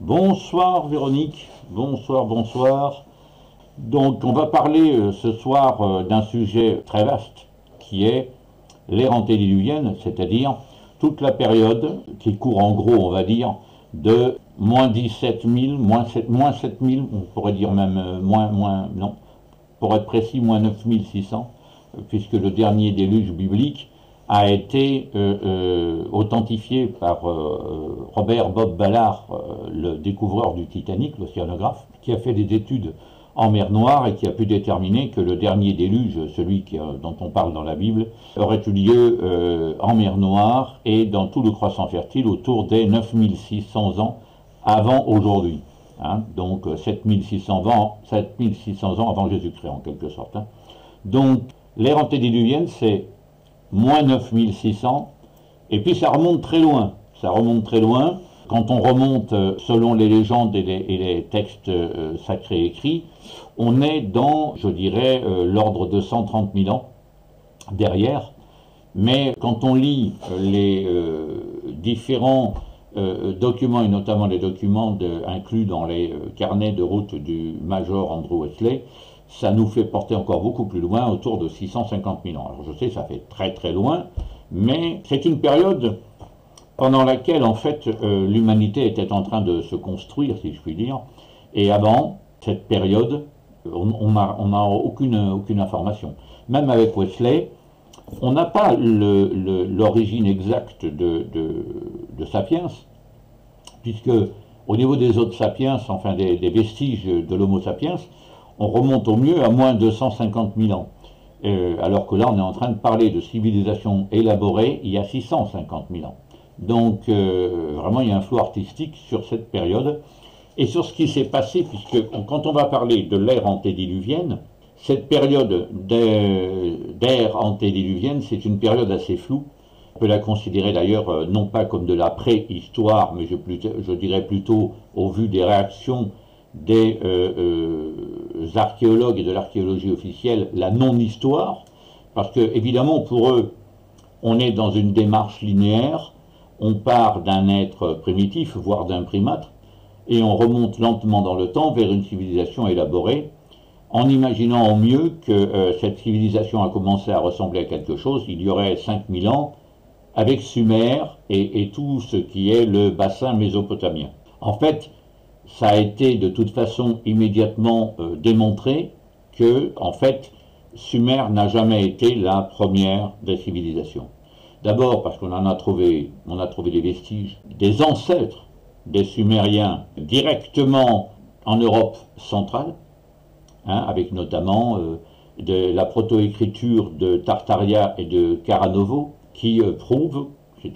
Bonsoir Véronique, bonsoir, bonsoir. Donc on va parler ce soir d'un sujet très vaste qui est l'ère antédiluvienne, c'est-à-dire toute la période qui court en gros, on va dire, de moins 17 000, moins 7 000, on pourrait dire même non, pour être précis, moins 9 600, puisque le dernier déluge biblique a été authentifié par Robert Bob Ballard, le découvreur du Titanic, l'océanographe, qui a fait des études en mer Noire et qui a pu déterminer que le dernier déluge, celui dont on parle dans la Bible, aurait eu lieu en mer Noire et dans tout le croissant fertile autour des 9600 ans avant aujourd'hui. Hein, donc 7600 ans avant Jésus-Christ en quelque sorte. Hein. Donc l'ère antédiluvienne, c'est moins 9600, et puis ça remonte très loin. Ça remonte très loin. Quand on remonte, selon les légendes et les textes sacrés écrits, on est dans, je dirais, l'ordre de 130 000 ans derrière. Mais quand on lit les différents documents, et notamment les documents inclus dans les carnets de route du Major Andrew Wesley, ça nous fait porter encore beaucoup plus loin, autour de 650 000 ans. Alors je sais, ça fait très très loin, mais c'est une période pendant laquelle en fait l'humanité était en train de se construire, si je puis dire, et avant cette période, on n'a aucune information. Même avec Wesley, on n'a pas l'origine exacte de Sapiens, puisque au niveau des autres sapiens, enfin des vestiges de l'Homo sapiens, on remonte au mieux à moins de 150 000 ans. Alors que là, on est en train de parler de civilisation élaborée il y a 650 000 ans. Donc, vraiment, il y a un flou artistique sur cette période et sur ce qui s'est passé, puisque quand on va parler de l'ère antédiluvienne, cette période d'ère antédiluvienne, c'est une période assez floue. On peut la considérer d'ailleurs non pas comme de la préhistoire, mais je dirais plutôt, au vu des réactions des archéologues et de l'archéologie officielle, la non-histoire, parce que évidemment pour eux, on est dans une démarche linéaire, on part d'un être primitif, voire d'un primate, et on remonte lentement dans le temps vers une civilisation élaborée, en imaginant au mieux que cette civilisation a commencé à ressembler à quelque chose il y aurait 5000 ans, avec Sumer et tout ce qui est le bassin mésopotamien. En fait, ça a été de toute façon immédiatement démontré que, en fait, Sumer n'a jamais été la première des civilisations. D'abord parce qu'on a trouvé des vestiges des ancêtres des Sumériens directement en Europe centrale, hein, avec notamment de la proto-écriture de Tartaria et de Karanovo, qui prouve que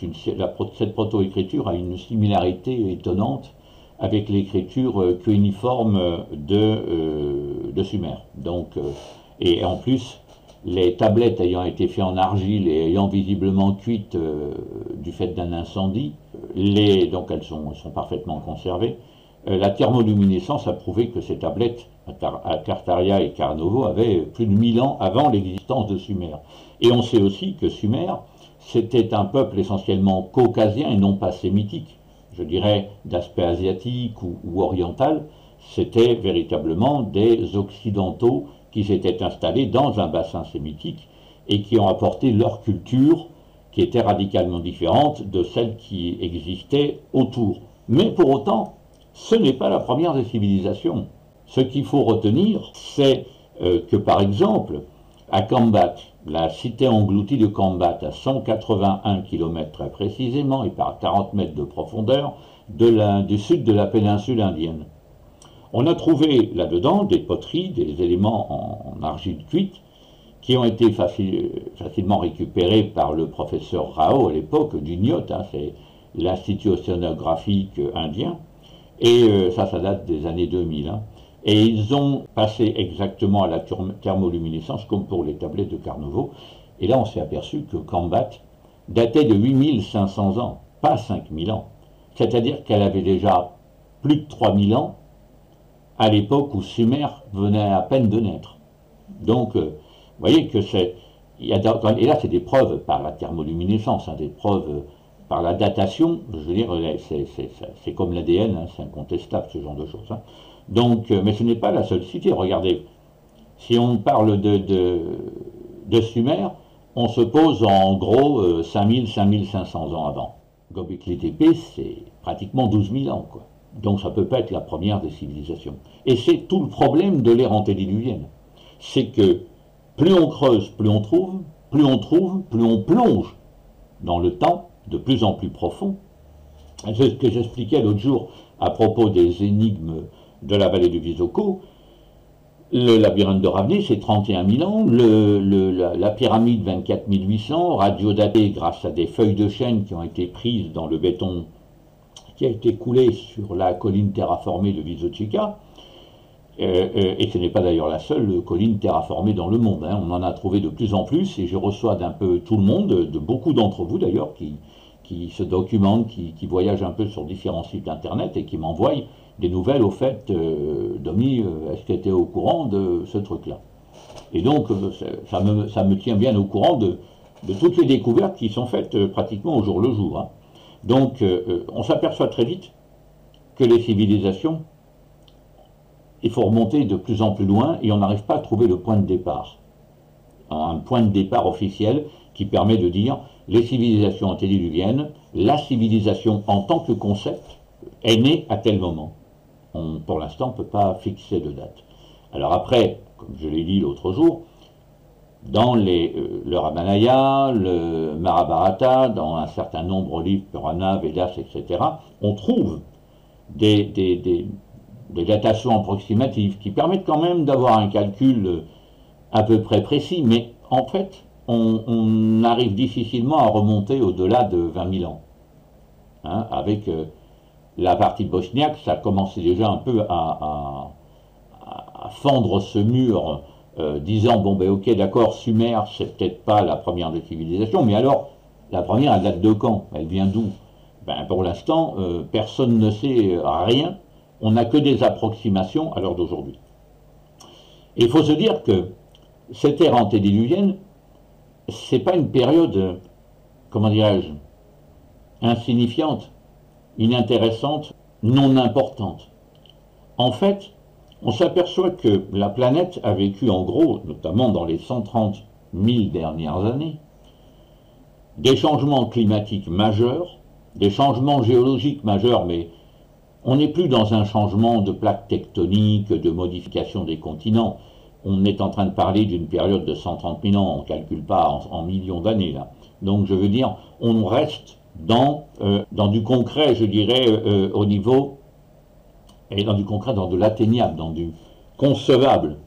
cette proto-écriture a une similarité étonnante avec l'écriture cunéiforme de Sumer. Donc, et en plus, les tablettes ayant été faites en argile et ayant visiblement cuites du fait d'un incendie, donc elles sont parfaitement conservées, la thermoluminescence a prouvé que ces tablettes à Tartaria et Karanovo avaient plus de 1000 ans avant l'existence de Sumer. Et on sait aussi que Sumer, c'était un peuple essentiellement caucasien et non pas sémitique, je dirais d'aspect asiatique ou oriental. C'était véritablement des occidentaux qui s'étaient installés dans un bassin sémitique et qui ont apporté leur culture qui était radicalement différente de celle qui existait autour. Mais pour autant, ce n'est pas la première des civilisations. Ce qu'il faut retenir, c'est que par exemple, à Kambat, la cité engloutie de Kambat, à 181 km très précisément et par 40 mètres de profondeur, du sud de la péninsule indienne, on a trouvé là-dedans des poteries, des éléments en argile cuite, qui ont été facilement récupérés par le professeur Rao à l'époque du NIOT, hein, c'est l'Institut océanographique indien, et ça date des années 2000. Hein, et ils ont passé exactement à la thermoluminescence comme pour les tablettes de Karnovo, et là on s'est aperçu que Kambat datait de 8500 ans, pas 5000 ans, c'est-à-dire qu'elle avait déjà plus de 3000 ans à l'époque où Sumer venait à peine de naître. Donc, vous voyez que et là c'est des preuves par la thermoluminescence, hein, des preuves par la datation, je veux dire, c'est comme l'ADN, hein, c'est incontestable ce genre de choses. Hein. Donc, mais ce n'est pas la seule cité. Regardez, si on parle de Sumer, on se pose en gros 5000-5500 ans avant. Göbekli Tepe, c'est pratiquement 12 000 ans, quoi. Donc ça ne peut pas être la première des civilisations. Et c'est tout le problème de l'ère antédiluvienne. C'est que plus on creuse, plus on trouve, plus on trouve, plus on plonge dans le temps de plus en plus profond. C'est ce que j'expliquais l'autre jour à propos des énigmes de la vallée du Visoko. Le labyrinthe de Ravni, c'est 31 000 ans. La pyramide, 24 800, radiodatée grâce à des feuilles de chêne qui ont été prises dans le béton qui a été coulé sur la colline terraformée de Vysotsika. Et ce n'est pas d'ailleurs la seule colline terraformée dans le monde. Hein. On en a trouvé de plus en plus et je reçois d'un peu tout le monde, de beaucoup d'entre vous d'ailleurs, qui se documentent, qui voyagent un peu sur différents sites internet et qui m'envoient des nouvelles au fait, Domi, est-ce que tu es au courant de ce truc-là? Et donc, ça me tient bien au courant de toutes les découvertes qui sont faites pratiquement au jour le jour. Hein. Donc, on s'aperçoit très vite que les civilisations, il faut remonter de plus en plus loin et on n'arrive pas à trouver le point de départ. Un point de départ officiel qui permet de dire les civilisations antédiluviennes, la civilisation en tant que concept est née à tel moment. Pour l'instant, on ne peut pas fixer de date. Alors après, comme je l'ai dit l'autre jour, dans le Ramayana, le Mahabharata, dans un certain nombre de livres, Purana, Vedas, etc., on trouve des datations approximatives qui permettent quand même d'avoir un calcul à peu près précis, mais en fait, on arrive difficilement à remonter au-delà de 20 000 ans. Hein, avec la partie bosniaque, ça commençait déjà un peu à fendre ce mur, disant, bon ben ok, d'accord, Sumer, c'est peut-être pas la première des civilisations, mais alors, la première, elle date de quand? Elle vient d'où? Ben, pour l'instant, personne ne sait rien, on n'a que des approximations à l'heure d'aujourd'hui. Et il faut se dire que cette ère antédiluvienne, c'est pas une période, comment dirais-je, insignifiante, inintéressante, non importante. En fait, on s'aperçoit que la planète a vécu en gros, notamment dans les 130 000 dernières années, des changements climatiques majeurs, des changements géologiques majeurs, mais on n'est plus dans un changement de plaque tectonique, de modification des continents. On est en train de parler d'une période de 130 000 ans, on ne calcule pas en millions d'années là. Donc je veux dire, on reste dans du concret, je dirais, au niveau, et dans du concret, dans de l'atteignable, dans du concevable,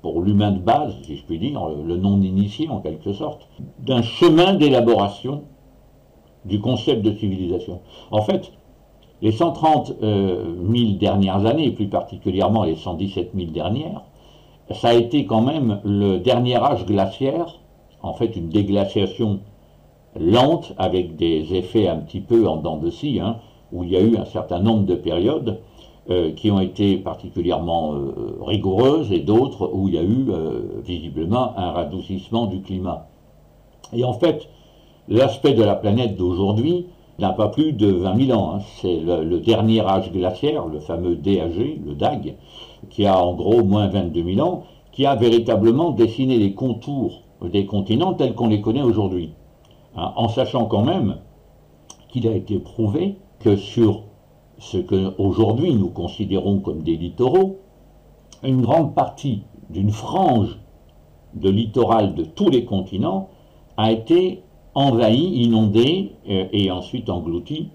pour l'humain de base, si je puis dire, le non-initié en quelque sorte, d'un chemin d'élaboration du concept de civilisation. En fait, les 130 000 dernières années, et plus particulièrement les 117 000 dernières, ça a été quand même le dernier âge glaciaire, en fait une déglaciation lente, avec des effets un petit peu en dents de scie, hein, où il y a eu un certain nombre de périodes qui ont été particulièrement rigoureuses, et d'autres où il y a eu visiblement un radoucissement du climat. Et en fait, l'aspect de la planète d'aujourd'hui n'a pas plus de 20 000 ans. Hein. C'est le dernier âge glaciaire, le fameux DAG, le DAG, qui a en gros moins 22 000 ans, qui a véritablement dessiné les contours des continents tels qu'on les connaît aujourd'hui. Hein, en sachant quand même qu'il a été prouvé que sur ce que aujourd'hui nous considérons comme des littoraux, une grande partie d'une frange de littoral de tous les continents a été envahie, inondée et ensuite engloutie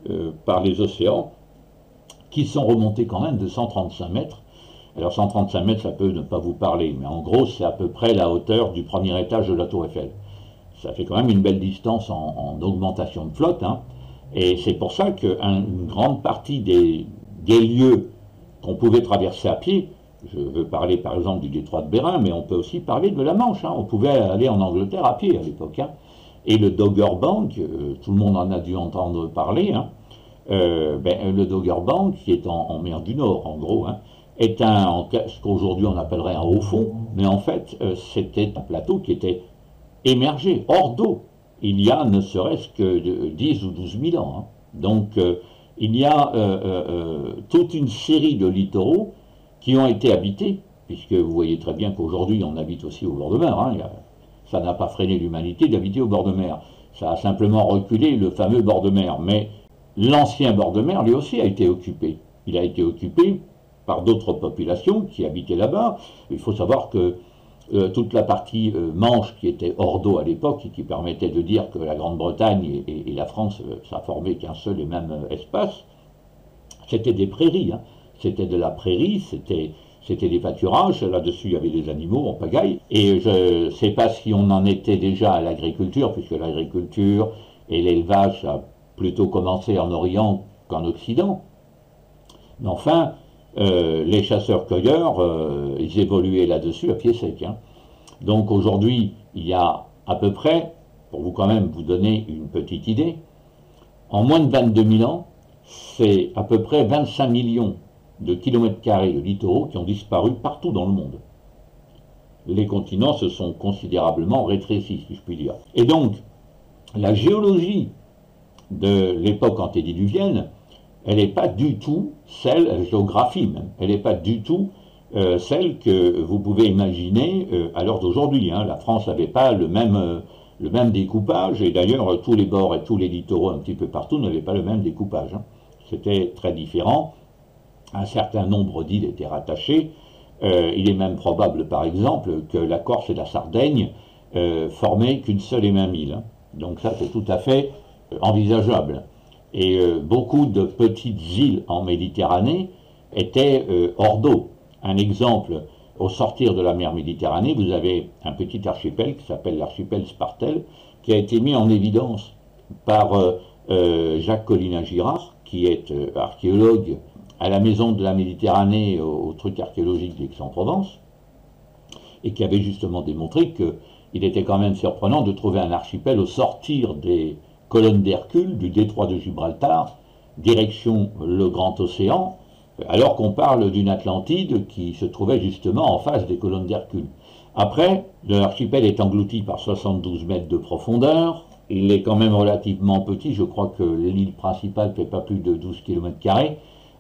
par les océans qui sont remontés quand même de 135 mètres. Alors 135 mètres, ça peut ne pas vous parler, mais en gros c'est à peu près la hauteur du premier étage de la Tour Eiffel. Ça fait quand même une belle distance en augmentation de flotte, hein. Et c'est pour ça qu'une grande partie des lieux qu'on pouvait traverser à pied, je veux parler par exemple du détroit de Bérin, mais on peut aussi parler de la Manche, hein. On pouvait aller en Angleterre à pied à l'époque, hein. Et le Dogger Bank, tout le monde en a dû entendre parler, hein. Le Dogger Bank, qui est en mer du Nord en gros, hein, est ce qu'aujourd'hui on appellerait un haut fond, mais en fait c'était un plateau qui était émergé, hors d'eau, il y a ne serait-ce que 10 ou 12 000 ans. Hein. Donc il y a toute une série de littoraux qui ont été habités, puisque vous voyez très bien qu'aujourd'hui on habite aussi au bord de mer. Hein. Ça n'a pas freiné l'humanité d'habiter au bord de mer. Ça a simplement reculé le fameux bord de mer. Mais l'ancien bord de mer, lui aussi, a été occupé. Il a été occupé par d'autres populations qui habitaient là-bas. Il faut savoir que toute la partie Manche, qui était hors d'eau à l'époque, et qui permettait de dire que la Grande-Bretagne et la France, ça formait qu'un seul et même espace, c'était des prairies. Hein. C'était de la prairie, c'était des pâturages, là-dessus il y avait des animaux en pagaille, et je ne sais pas si on en était déjà à l'agriculture, puisque l'agriculture et l'élevage a plutôt commencé en Orient qu'en Occident, mais enfin, les chasseurs-cueilleurs, ils évoluaient là-dessus à pied sec. Hein. Donc aujourd'hui, il y a à peu près, pour vous quand même vous donner une petite idée, en moins de 22 000 ans, c'est à peu près 25 millions de kilomètres carrés de littoraux qui ont disparu partout dans le monde. Les continents se sont considérablement rétrécis, si je puis dire. Et donc, la géologie de l'époque antédiluvienne, elle n'est pas du tout celle, la géographie même, elle n'est pas du tout celle que vous pouvez imaginer à l'heure d'aujourd'hui. Hein. La France n'avait pas le même découpage, et d'ailleurs tous les bords et tous les littoraux un petit peu partout n'avaient pas le même découpage. Hein. C'était très différent. Un certain nombre d'îles étaient rattachées. Il est même probable, par exemple, que la Corse et la Sardaigne formaient qu'une seule et même île. Hein. Donc ça, c'est tout à fait envisageable. Et beaucoup de petites îles en Méditerranée étaient hors d'eau. Un exemple, au sortir de la mer Méditerranée, vous avez un petit archipel qui s'appelle l'archipel Spartel, qui a été mis en évidence par Jacques Collina-Girard, qui est archéologue à la Maison de la Méditerranée, au truc archéologique d'Aix-en-Provence, et qui avait justement démontré qu'il était quand même surprenant de trouver un archipel au sortir des colonnes d'Hercule, du détroit de Gibraltar, direction le Grand Océan, alors qu'on parle d'une Atlantide qui se trouvait justement en face des colonnes d'Hercule. Après, l'archipel est englouti par 72 mètres de profondeur, il est quand même relativement petit, je crois que l'île principale ne fait pas plus de 12 km²,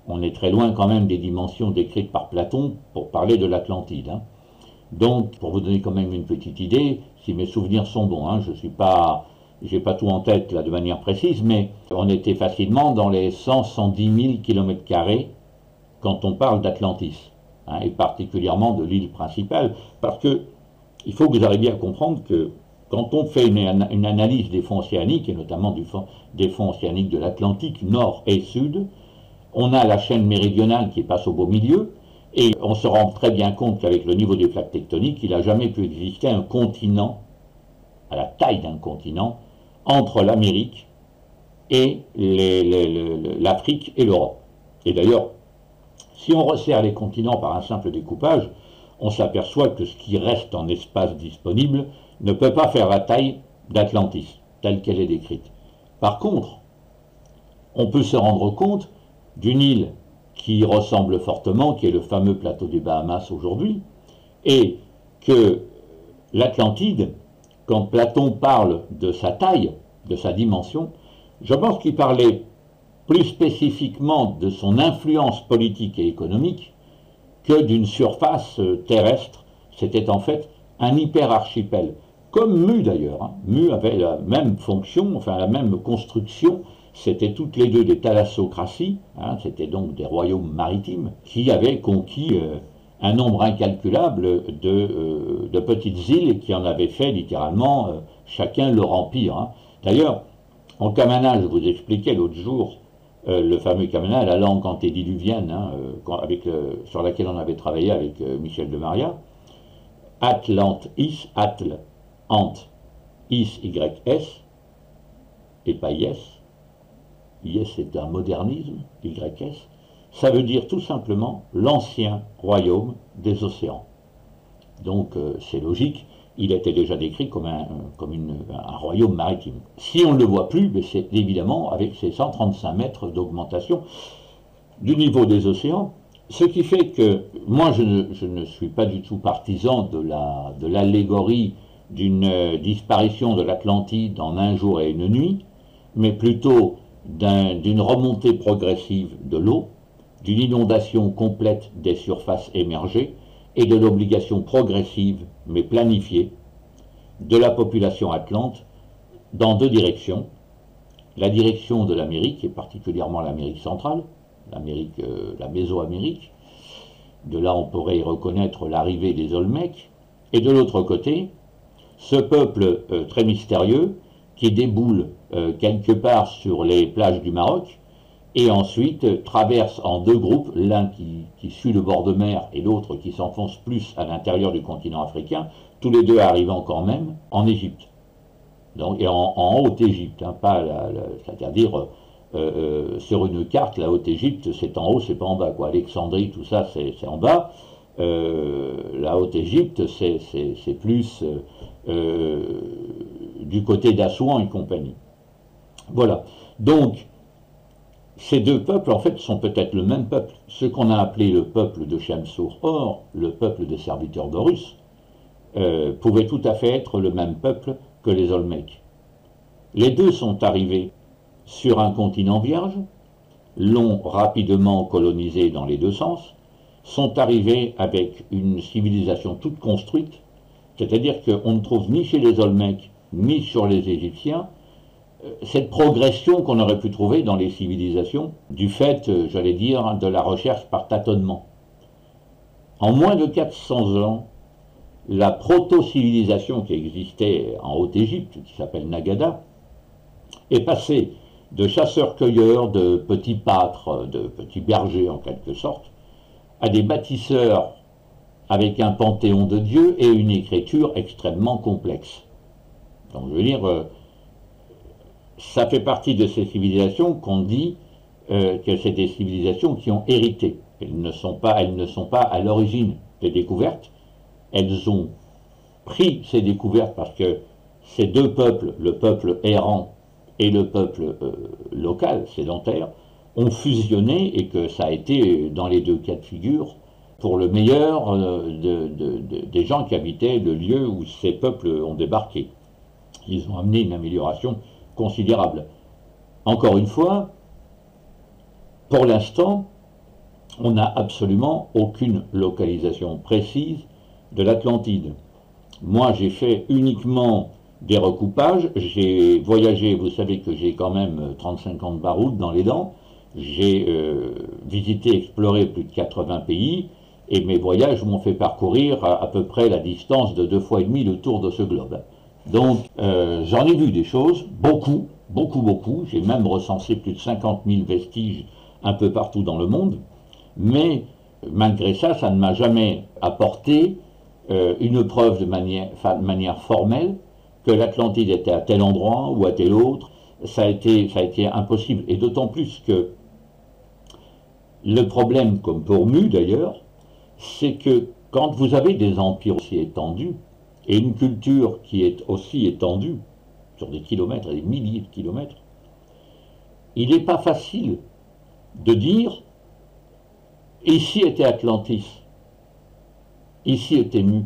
on est très loin quand même des dimensions décrites par Platon pour parler de l'Atlantide. Hein. Donc, pour vous donner quand même une petite idée, si mes souvenirs sont bons, hein, je n'ai pas tout en tête là de manière précise, mais on était facilement dans les 100-110 000 km² quand on parle d'Atlantis, hein, et particulièrement de l'île principale, parce que il faut que vous arriviez à comprendre que quand on fait une analyse des fonds océaniques, et notamment des fonds océaniques de l'Atlantique nord et sud, on a la chaîne méridionale qui passe au beau milieu, et on se rend très bien compte qu'avec le niveau des plaques tectoniques, il n'a jamais pu exister un continent, à la taille d'un continent, entre l'Amérique et l'Afrique et l'Europe. Et d'ailleurs, si on resserre les continents par un simple découpage, on s'aperçoit que ce qui reste en espace disponible ne peut pas faire la taille d'Atlantis, telle qu'elle est décrite. Par contre, on peut se rendre compte d'une île qui ressemble fortement, qui est le fameux plateau des Bahamas aujourd'hui, et que l'Atlantide, quand Platon parle de sa taille, de sa dimension, je pense qu'il parlait plus spécifiquement de son influence politique et économique que d'une surface terrestre. C'était en fait un hyperarchipel, comme Mu d'ailleurs. Hein. Mu avait la même fonction, enfin la même construction. C'était toutes les deux des thalassocraties, hein, c'était donc des royaumes maritimes, qui avaient conquis un nombre incalculable de petites îles et qui en avaient fait littéralement chacun leur empire. Hein. D'ailleurs, en Camana, je vous expliquais l'autre jour, le fameux Camana, la langue antédiluvienne, hein, sur laquelle on avait travaillé avec Michel de Maria, Atlantis, Atl, Ant, Is, YS, et pas Yes. Yes, c'est un modernisme, YS. Ça veut dire tout simplement l'ancien royaume des océans. Donc c'est logique, il était déjà décrit comme un royaume maritime. Si on ne le voit plus, c'est évidemment avec ces 135 mètres d'augmentation du niveau des océans, ce qui fait que moi je ne suis pas du tout partisan de l'allégorie d'une disparition de l'Atlantide en un jour et une nuit, mais plutôt d'une remontée progressive de l'eau, d'une inondation complète des surfaces émergées et de l'obligation progressive, mais planifiée, de la population atlante dans deux directions. La direction de l'Amérique, et particulièrement l'Amérique centrale, la Mésoamérique. De là, on pourrait y reconnaître l'arrivée des Olmecs. Et de l'autre côté, ce peuple très mystérieux qui déboule quelque part sur les plages du Maroc et ensuite traverse en deux groupes, l'un qui suit le bord de mer et l'autre qui s'enfonce plus à l'intérieur du continent africain, tous les deux arrivant quand même en Égypte. Donc, et en Haute-Égypte, hein, c'est-à-dire sur une carte, la Haute-Égypte, c'est en haut, c'est pas en bas, quoi. Alexandrie, tout ça, c'est en bas. La Haute-Égypte, c'est plus du côté d'Assouan et compagnie. Voilà. Donc, ces deux peuples, en fait, sont peut-être le même peuple. Ce qu'on a appelé le peuple de Shamsur, or, le peuple des serviteurs d'Horus, pouvait tout à fait être le même peuple que les Olmecs. Les deux sont arrivés sur un continent vierge, l'ont rapidement colonisé dans les deux sens, sont arrivés avec une civilisation toute construite, c'est-à-dire qu'on ne trouve ni chez les Olmecs ni sur les Égyptiens cette progression qu'on aurait pu trouver dans les civilisations, du fait, j'allais dire, de la recherche par tâtonnement. En moins de 400 ans, la proto-civilisation qui existait en Haute-Égypte, qui s'appelle Nagada, est passée de chasseurs-cueilleurs, de petits pâtres, de petits bergers en quelque sorte, à des bâtisseurs avec un panthéon de dieux et une écriture extrêmement complexe. Donc je veux dire, ça fait partie de ces civilisations qu'on dit que c'est des civilisations qui ont hérité. Elles ne sont pas à l'origine des découvertes. Elles ont pris ces découvertes parce que ces deux peuples, le peuple errant et le peuple local, sédentaire, ont fusionné et que ça a été, dans les deux cas de figure, pour le meilleur des gens qui habitaient le lieu où ces peuples ont débarqué. Ils ont amené une amélioration considérable. Encore une fois, pour l'instant, on n'a absolument aucune localisation précise de l'Atlantide. Moi, j'ai fait uniquement des recoupages, j'ai voyagé, vous savez que j'ai quand même 35 ans de baroud dans les dents, j'ai visité, exploré plus de 80 pays, et mes voyages m'ont fait parcourir à peu près la distance de 2 fois et demi le tour de ce globe. Donc, j'en ai vu des choses, beaucoup, j'ai même recensé plus de 50 000 vestiges un peu partout dans le monde, mais malgré ça, ça ne m'a jamais apporté une preuve de manière formelle que l'Atlantide était à tel endroit ou à tel autre. Ça a été impossible, et d'autant plus que le problème, comme pour Mu d'ailleurs, c'est que quand vous avez des empires aussi étendus, et une culture qui est aussi étendue, sur des kilomètres et des milliers de kilomètres, il n'est pas facile de dire ici était Atlantis, ici était Mu.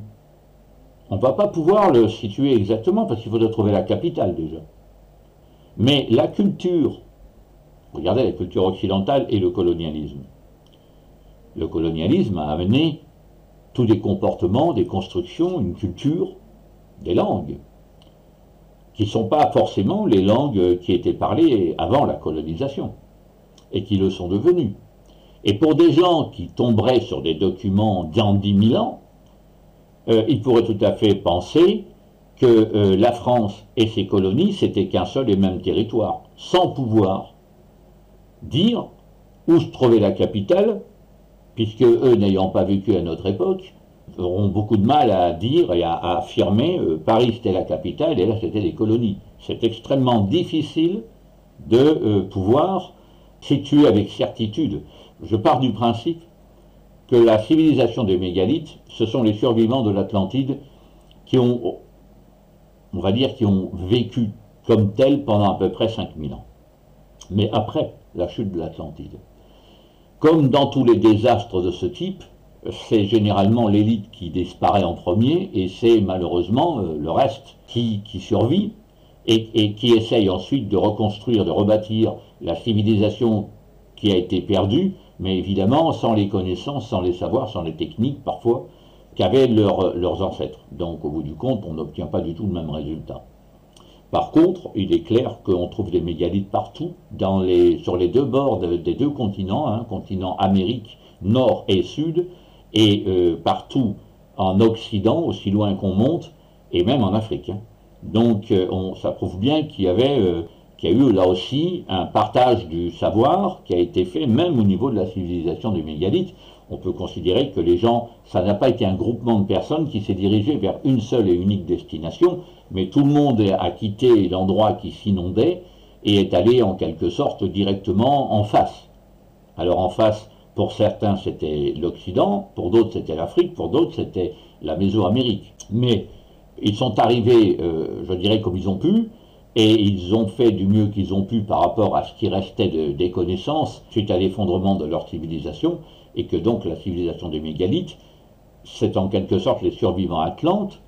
On ne va pas pouvoir le situer exactement parce qu'il faudrait trouver la capitale déjà. Mais la culture, regardez la culture occidentale et le colonialisme. Le colonialisme a amené tous des comportements, des constructions, une culture, des langues, qui ne sont pas forcément les langues qui étaient parlées avant la colonisation, et qui le sont devenues. Et pour des gens qui tomberaient sur des documents d'il y a 10 000 ans, ils pourraient tout à fait penser que la France et ses colonies, c'était qu'un seul et même territoire, sans pouvoir dire où se trouvait la capitale, puisque eux, n'ayant pas vécu à notre époque, auront beaucoup de mal à dire et à affirmer Paris c'était la capitale et là c'était les colonies. C'est extrêmement difficile de pouvoir situer avec certitude. Je pars du principe que la civilisation des mégalithes, ce sont les survivants de l'Atlantide qui ont, on va dire, qui ont vécu comme tels pendant à peu près 5000 ans. Mais après la chute de l'Atlantide. Comme dans tous les désastres de ce type, c'est généralement l'élite qui disparaît en premier, et c'est malheureusement le reste qui survit, et qui essaye ensuite de reconstruire, de rebâtir la civilisation qui a été perdue, mais évidemment sans les connaissances, sans les savoirs, sans les techniques parfois qu'avaient leurs ancêtres. Donc au bout du compte, on n'obtient pas du tout le même résultat. Par contre, il est clair qu'on trouve des mégalithes partout, sur les deux bords des deux continents, hein, continent Amérique, Nord et Sud, et partout en Occident, aussi loin qu'on monte, et même en Afrique. Hein. Donc ça prouve bien qu'il y a eu là aussi un partage du savoir qui a été fait, même au niveau de la civilisation des mégalithes. On peut considérer que les gens, ça n'a pas été un groupement de personnes qui s'est dirigé vers une seule et unique destination, mais tout le monde a quitté l'endroit qui s'inondait et est allé en quelque sorte directement en face. Alors en face, pour certains c'était l'Occident, pour d'autres c'était l'Afrique, pour d'autres c'était la Mésoamérique. Mais ils sont arrivés, je dirais, comme ils ont pu, et ils ont fait du mieux qu'ils ont pu par rapport à ce qui restait des connaissances suite à l'effondrement de leur civilisation, et que donc la civilisation des mégalithes, c'est en quelque sorte les survivants atlantes,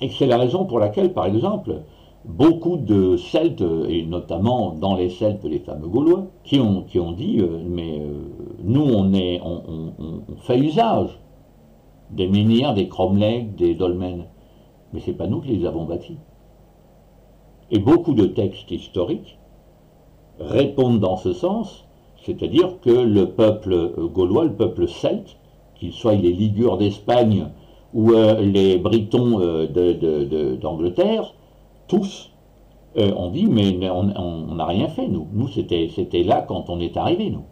et que c'est la raison pour laquelle, par exemple, beaucoup de Celtes, et notamment dans les Celtes, les fameux Gaulois, qui ont dit nous on fait usage des menhirs, des cromlechs, des dolmens, mais c'est pas nous qui les avons bâtis. Et beaucoup de textes historiques répondent dans ce sens, c'est-à-dire que le peuple gaulois, le peuple celte, qu'il soit les Ligures d'Espagne ou les Britons d'Angleterre, tous ont dit mais on n'a rien fait, nous. Nous, c'était là quand on est arrivé, nous.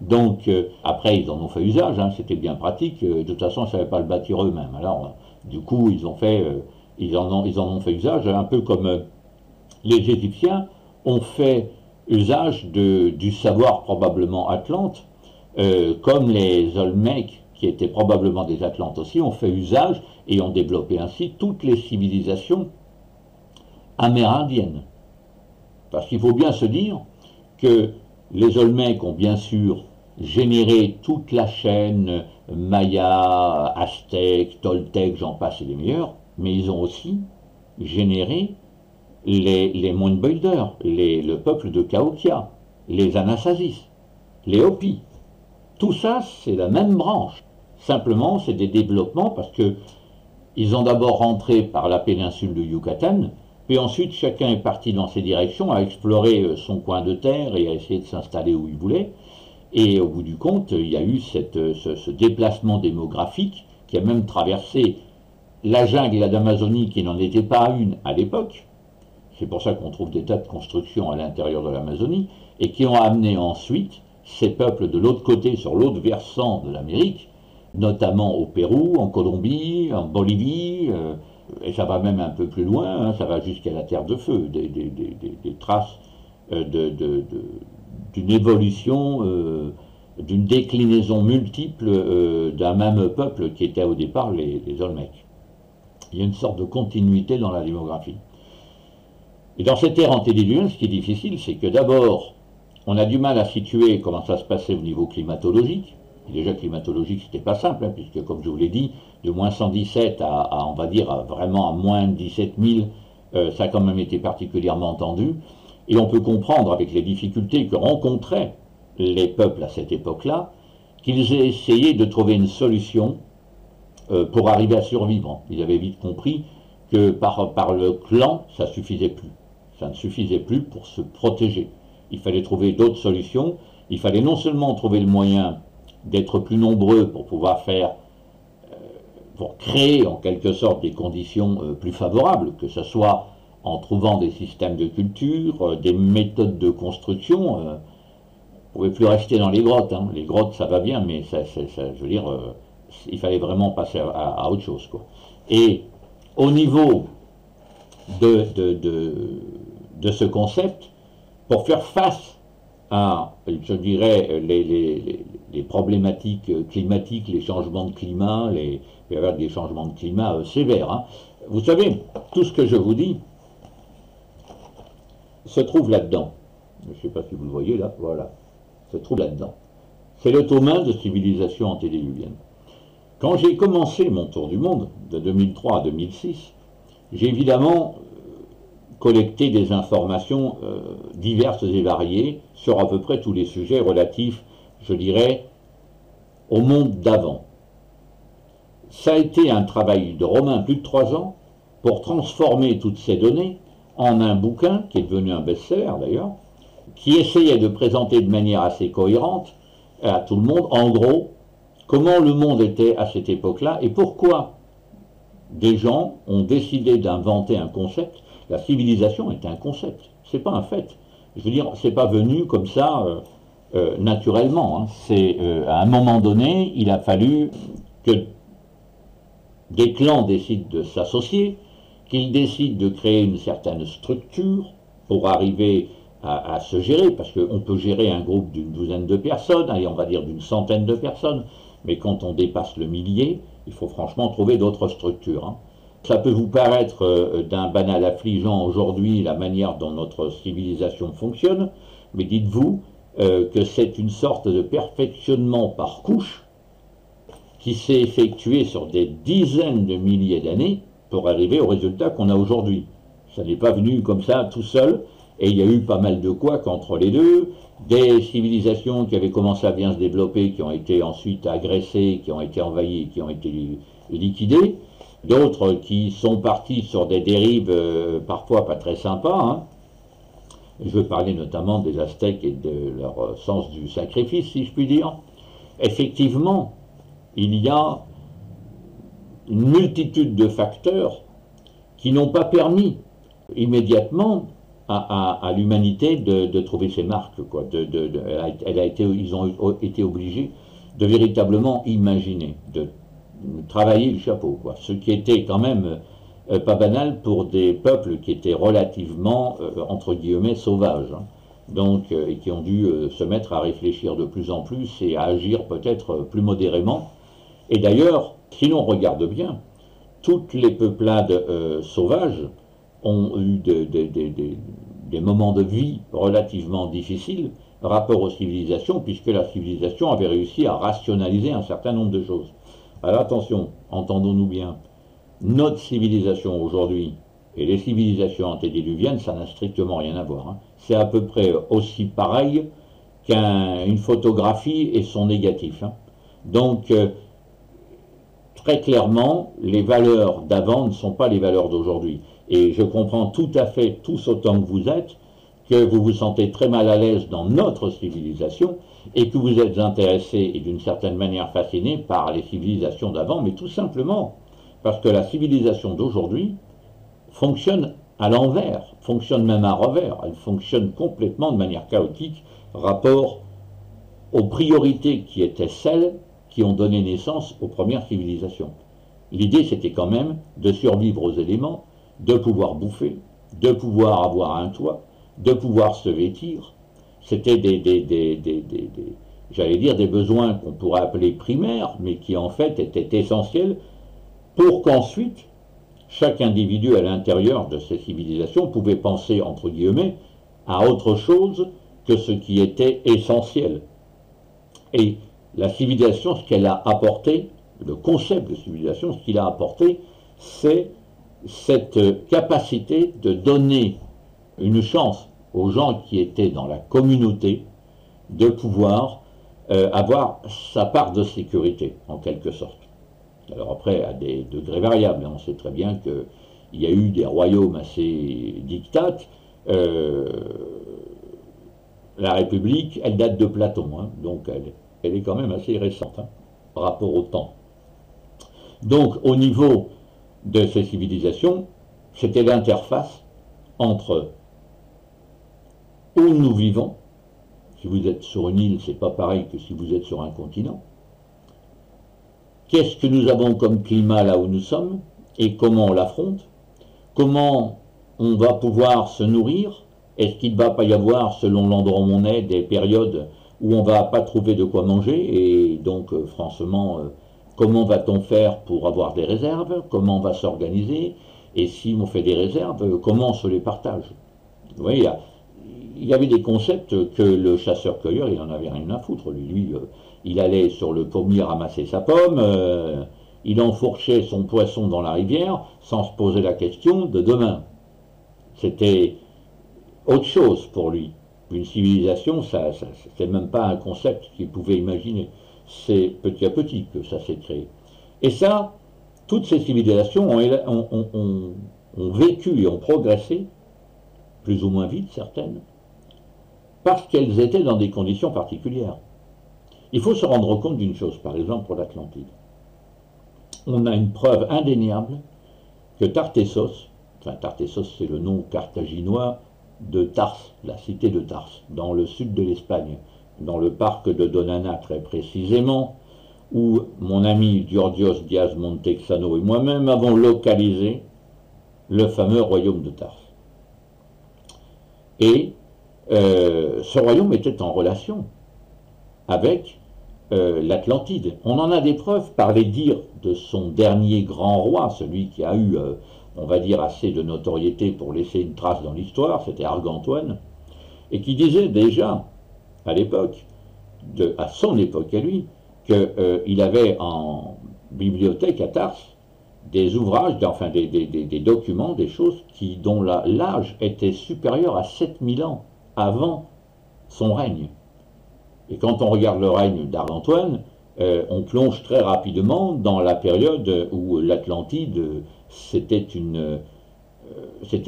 Donc, après, ils en ont fait usage, hein, c'était bien pratique. De toute façon, ils ne savaient pas le bâtir eux-mêmes. Alors, du coup, ils en ont fait usage, un peu comme les Égyptiens ont fait usage du savoir probablement atlante, comme les Olmèques, qui étaient probablement des Atlantes aussi, ont fait usage et ont développé ainsi toutes les civilisations amérindiennes. Parce qu'il faut bien se dire que les Olmèques ont bien sûr généré toute la chaîne Maya, Aztèque, Toltèque, j'en passe et les meilleurs, mais ils ont aussi généré les Moundbuilders, le peuple de Cahokia, les Anasasis, les Hopis. Tout ça, c'est la même branche. Simplement, c'est des développements parce que ils ont d'abord rentré par la péninsule de Yucatan, puis ensuite chacun est parti dans ses directions, à explorer son coin de terre et à essayer de s'installer où il voulait. Et au bout du compte, il y a eu ce déplacement démographique qui a même traversé la jungle d'Amazonie, qui n'en était pas une à l'époque. C'est pour ça qu'on trouve des tas de constructions à l'intérieur de l'Amazonie, et qui ont amené ensuite ces peuples de l'autre côté, sur l'autre versant de l'Amérique, notamment au Pérou, en Colombie, en Bolivie, et ça va même un peu plus loin, hein, ça va jusqu'à la Terre de Feu, des traces d'une évolution, d'une déclinaison multiple d'un même peuple qui était au départ les Olmèques. Il y a une sorte de continuité dans la démographie. Et dans cette ère antédiluvienne, ce qui est difficile, c'est que d'abord, on a du mal à situer comment ça se passait au niveau climatologique. Et déjà, climatologique, c'était pas simple, hein, puisque, comme je vous l'ai dit, de moins 117 on va dire, vraiment à moins 17 000, ça a quand même été particulièrement tendu. Et on peut comprendre, avec les difficultés que rencontraient les peuples à cette époque-là, qu'ils aient essayé de trouver une solution pour arriver à survivre. Ils avaient vite compris que par le clan, ça ne suffisait plus. Ça ne suffisait plus pour se protéger. Il fallait trouver d'autres solutions. Il fallait non seulement trouver le moyen d'être plus nombreux pour pouvoir pour créer en quelque sorte des conditions plus favorables, que ce soit en trouvant des systèmes de culture, des méthodes de construction. On ne pouvait plus rester dans les grottes. Hein. Les grottes, ça va bien, mais je veux dire, il fallait vraiment passer à autre chose, quoi. Et au niveau de ce concept, pour faire face à, je dirais, les problématiques climatiques, les changements de climat, il y avoir des changements de climat sévères. Hein. Vous savez, tout ce que je vous dis se trouve là-dedans. Je ne sais pas si vous le voyez là, voilà, se trouve là-dedans. C'est le tome 1 de civilisation antédiluvienne. Quand j'ai commencé mon tour du monde, de 2003 à 2006, j'ai évidemment collecté des informations diverses et variées sur à peu près tous les sujets relatifs, je dirais, au monde d'avant. Ça a été un travail de Romain, plus de 3 ans, pour transformer toutes ces données en un bouquin, qui est devenu un best-seller d'ailleurs, qui essayait de présenter de manière assez cohérente à tout le monde, en gros, comment le monde était à cette époque-là et pourquoi des gens ont décidé d'inventer un concept. La civilisation est un concept, c'est pas un fait. Je veux dire, c'est pas venu comme ça naturellement. Hein. C'est à un moment donné, il a fallu que des clans décident de s'associer, qu'ils décident de créer une certaine structure pour arriver à se gérer, parce qu'on peut gérer un groupe d'une douzaine de personnes, allez, on va dire d'une centaine de personnes, mais quand on dépasse le millier, il faut franchement trouver d'autres structures. Hein. Ça peut vous paraître d'un banal affligeant aujourd'hui la manière dont notre civilisation fonctionne, mais dites-vous que c'est une sorte de perfectionnement par couche qui s'est effectué sur des dizaines de milliers d'années pour arriver au résultat qu'on a aujourd'hui. Ça n'est pas venu comme ça tout seul, et il y a eu pas mal de couacs entre les deux, des civilisations qui avaient commencé à bien se développer, qui ont été ensuite agressées, qui ont été envahies, qui ont été liquidées, d'autres qui sont partis sur des dérives parfois pas très sympas. Hein. Je veux parler notamment des Aztèques et de leur sens du sacrifice, si je puis dire. Effectivement, il y a une multitude de facteurs qui n'ont pas permis immédiatement à l'humanité de trouver ses marques. Quoi. Ils ont été obligés de véritablement imaginer, de travailler le chapeau. Quoi. Ce qui était quand même pas banal pour des peuples qui étaient relativement, entre guillemets, sauvages. Hein. Donc, et qui ont dû se mettre à réfléchir de plus en plus et à agir peut-être plus modérément. Et d'ailleurs, si l'on regarde bien, toutes les peuplades sauvages ont eu des moments de vie relativement difficiles par rapport aux civilisations, puisque la civilisation avait réussi à rationaliser un certain nombre de choses. Alors attention, entendons-nous bien, notre civilisation aujourd'hui et les civilisations antédiluviennes, ça n'a strictement rien à voir. Hein. C'est à peu près aussi pareil qu'une photographie et son négatif. Hein. Donc, très clairement, les valeurs d'avant ne sont pas les valeurs d'aujourd'hui. Et je comprends tout à fait, tous autant que vous êtes, que vous vous sentez très mal à l'aise dans notre civilisation et que vous êtes intéressé et d'une certaine manière fasciné par les civilisations d'avant, mais tout simplement parce que la civilisation d'aujourd'hui fonctionne à l'envers, fonctionne même à revers, elle fonctionne complètement de manière chaotique rapport aux priorités qui étaient celles qui ont donné naissance aux premières civilisations. L'idée, c'était quand même de survivre aux éléments, de pouvoir bouffer, de pouvoir avoir un toit, de pouvoir se vêtir. C'était j'allais dire, des besoins qu'on pourrait appeler primaires, mais qui en fait étaient essentiels pour qu'ensuite, chaque individu à l'intérieur de ces civilisations pouvait penser, entre guillemets, à autre chose que ce qui était essentiel. Et la civilisation, ce qu'elle a apporté, le concept de civilisation, ce qu'il a apporté, c'est cette capacité de donner une chance aux gens qui étaient dans la communauté de pouvoir avoir sa part de sécurité, en quelque sorte. Alors après, à des degrés variables, on sait très bien qu'il y a eu des royaumes assez dictates. La République, elle date de Platon, hein, donc elle est quand même assez récente hein, par rapport au temps. Donc au niveau de ces civilisations, c'était l'interface entre où nous vivons. Si vous êtes sur une île, c'est pas pareil que si vous êtes sur un continent. Qu'est-ce que nous avons comme climat là où nous sommes et comment on l'affronte? Comment on va pouvoir se nourrir? Est-ce qu'il ne va pas y avoir, selon l'endroit où on est, des périodes où on ne va pas trouver de quoi manger? Et donc, franchement, comment va-t-on faire pour avoir des réserves? Comment on va s'organiser? Et si on fait des réserves, comment on se les partage? Vous voyez, il y avait des concepts que le chasseur-cueilleur, il n'en avait rien à foutre. Lui, il allait sur le pommier ramasser sa pomme, il enfourchait son poisson dans la rivière sans se poser la question de demain. C'était autre chose pour lui. Une civilisation, c'est même pas un concept qu'il pouvait imaginer. C'est petit à petit que ça s'est créé. Et ça, toutes ces civilisations ont vécu et ont progressé, plus ou moins vite certaines, parce qu'elles étaient dans des conditions particulières. Il faut se rendre compte d'une chose, par exemple pour l'Atlantide. On a une preuve indéniable que Tartessos, enfin Tartessos c'est le nom carthaginois de Tarse, la cité de Tarse, dans le sud de l'Espagne, dans le parc de Donana très précisément, où mon ami Georgios Diaz Montexano et moi-même avons localisé le fameux royaume de Tarse. Et ce royaume était en relation avec l'Atlantide. On en a des preuves par les dires de son dernier grand roi, celui qui a eu, on va dire, assez de notoriété pour laisser une trace dans l'histoire, c'était Arc-Antoine, et qui disait déjà, à l'époque, à son époque à lui, qu'il avait en bibliothèque à Tarse des ouvrages, enfin des documents, des choses dont l'âge était supérieur à 7000 ans avant son règne. Et quand on regarde le règne d'Arc-Antoine, on plonge très rapidement dans la période où l'Atlantide, c'était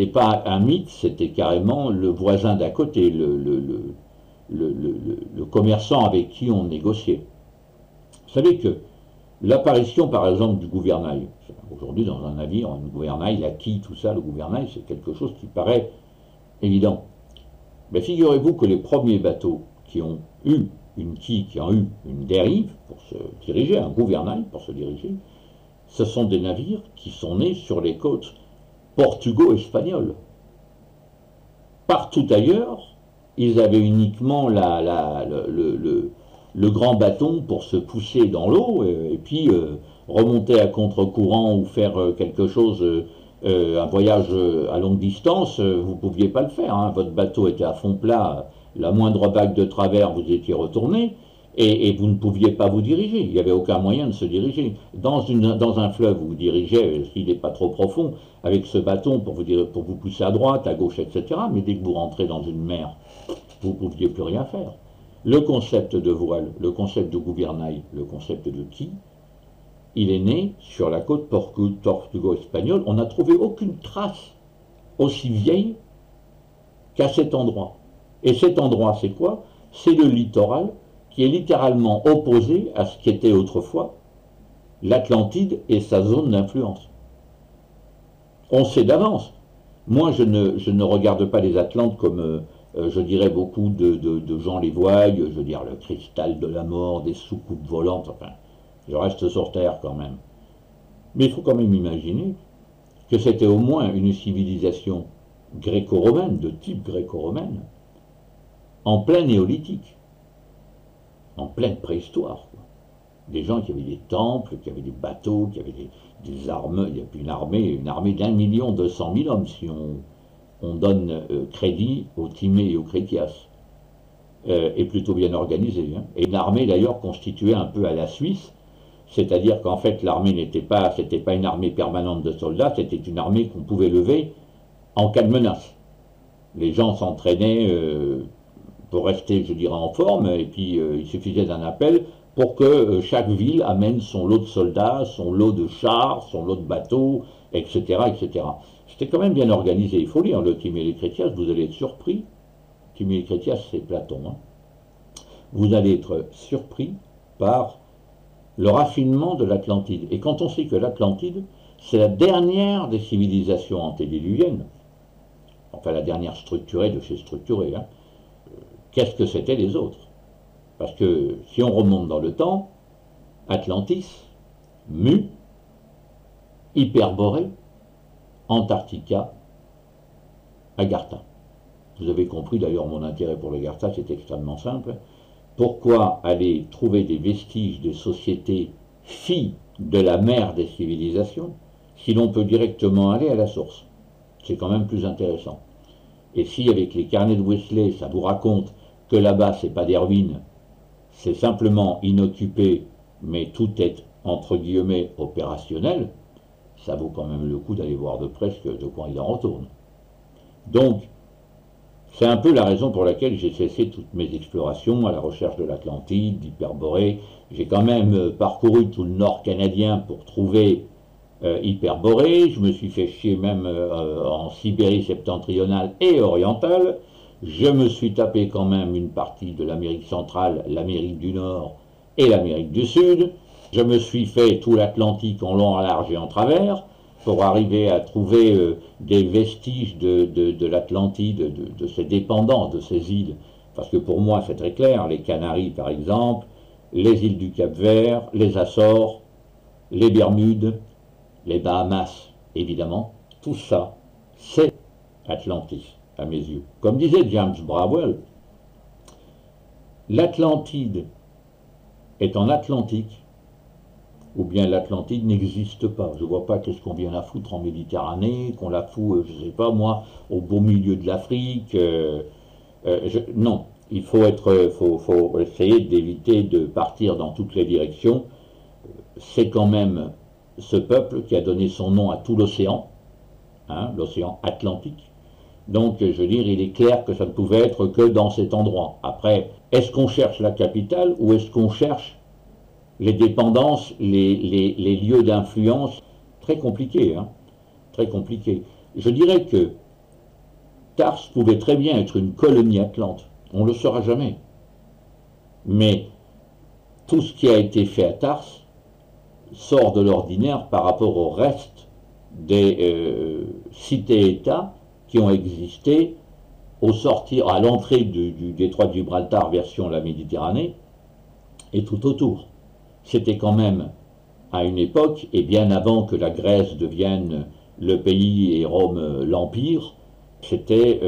pas un mythe, c'était carrément le voisin d'à côté, le commerçant avec qui on négociait. Vous savez que l'apparition, par exemple, du gouvernail, aujourd'hui dans un navire, un gouvernail, la quille, tout ça, le gouvernail, c'est quelque chose qui paraît évident. Mais figurez-vous que les premiers bateaux qui ont eu une quille, qui ont eu une dérive pour se diriger, un gouvernail pour se diriger, ce sont des navires qui sont nés sur les côtes portugo-espagnoles. Partout ailleurs, ils avaient uniquement le grand bâton pour se pousser dans l'eau et puis remonter à contre-courant ou faire quelque chose, un voyage à longue distance, vous ne pouviez pas le faire. Hein. Votre bateau était à fond plat, la moindre vague de travers, vous étiez retourné et vous ne pouviez pas vous diriger. Il n'y avait aucun moyen de se diriger. Dans un fleuve, vous vous dirigez, s'il n'est pas trop profond, avec ce bâton pour vous pousser à droite, à gauche, etc. Mais dès que vous rentrez dans une mer, vous ne pouviez plus rien faire. Le concept de voile, le concept de gouvernail, le concept de quille, il est né sur la côte portugo-espagnole. On n'a trouvé aucune trace aussi vieille qu'à cet endroit. Et cet endroit, c'est quoi? C'est le littoral qui est littéralement opposé à ce qui était autrefois l'Atlantide et sa zone d'influence. On sait d'avance. Moi, je ne regarde pas les Atlantes comme, je dirais, beaucoup de gens les voient, je veux dire, le cristal de la mort, des soucoupes volantes, enfin, je reste sur Terre quand même. Mais il faut quand même imaginer que c'était au moins une civilisation gréco-romaine, de type gréco-romaine, en plein néolithique, en pleine préhistoire. Quoi. Des gens qui avaient des temples, qui avaient des bateaux, qui avaient des armes, il y a une armée d'1 200 000 hommes, si on donne crédit aux Timées et aux Crétias, et plutôt bien organisée. Hein. Et une armée d'ailleurs constituée un peu à la Suisse, c'est-à-dire qu'en fait l'armée c'était pas une armée permanente de soldats, c'était une armée qu'on pouvait lever en cas de menace. Les gens s'entraînaient pour rester, je dirais, en forme, et puis il suffisait d'un appel pour que chaque ville amène son lot de soldats, son lot de chars, son lot de bateaux, etc. etc. C'était quand même bien organisé. Il faut lire le Timée et les Crétias, vous allez être surpris. Timée et les Crétias, c'est Platon. Hein. Vous allez être surpris par le raffinement de l'Atlantide. Et quand on sait que l'Atlantide, c'est la dernière des civilisations antédiluviennes, enfin la dernière structurée de chez structurée, hein, qu'est-ce que c'étaient les autres? Parce que si on remonte dans le temps, Atlantis, Mu, Hyperborée, Antarctica, Agartha. Vous avez compris d'ailleurs mon intérêt pour l'Agartha, c'est extrêmement simple. Pourquoi aller trouver des vestiges de sociétés filles de la mère des civilisations si l'on peut directement aller à la source? C'est quand même plus intéressant. Et si avec les carnets de Wesley, ça vous raconte que là-bas, c'est pas des ruines, c'est simplement inoccupé, mais tout est, entre guillemets, opérationnel, ça vaut quand même le coup d'aller voir de près de quoi il en retourne. Donc, c'est un peu la raison pour laquelle j'ai cessé toutes mes explorations à la recherche de l'Atlantide, d'Hyperborée. J'ai quand même parcouru tout le nord canadien pour trouver Hyperborée. Je me suis fait chier même en Sibérie septentrionale et orientale. Je me suis tapé quand même une partie de l'Amérique centrale, l'Amérique du Nord et l'Amérique du Sud. Je me suis fait tout l'Atlantique en long, en large et en travers pour arriver à trouver des vestiges de l'Atlantide, de ses dépendances, de ces îles. Parce que pour moi, c'est très clair, les Canaries par exemple, les îles du Cap-Vert, les Açores, les Bermudes, les Bahamas, évidemment, tout ça, c'est Atlantis, à mes yeux. Comme disait James Bradwell, l'Atlantide est en Atlantique, ou bien l'Atlantide n'existe pas. Je ne vois pas qu'est-ce qu'on vient la foutre en Méditerranée, qu'on la fout, je ne sais pas moi, au beau milieu de l'Afrique. Non, il faut essayer d'éviter de partir dans toutes les directions. C'est quand même ce peuple qui a donné son nom à tout l'océan, hein, l'océan Atlantique. Donc, je veux dire, il est clair que ça ne pouvait être que dans cet endroit. Après, est-ce qu'on cherche la capitale ou est-ce qu'on cherche les dépendances, les lieux d'influence? Très compliqué, hein, très compliqué. Je dirais que Tars pouvait très bien être une colonie atlante. On ne le saura jamais. Mais tout ce qui a été fait à Tars sort de l'ordinaire par rapport au reste des cités-États qui ont existé au sortir, à l'entrée du détroit de Gibraltar version la Méditerranée et tout autour. C'était quand même à une époque, et bien avant que la Grèce devienne le pays et Rome l'empire, c'était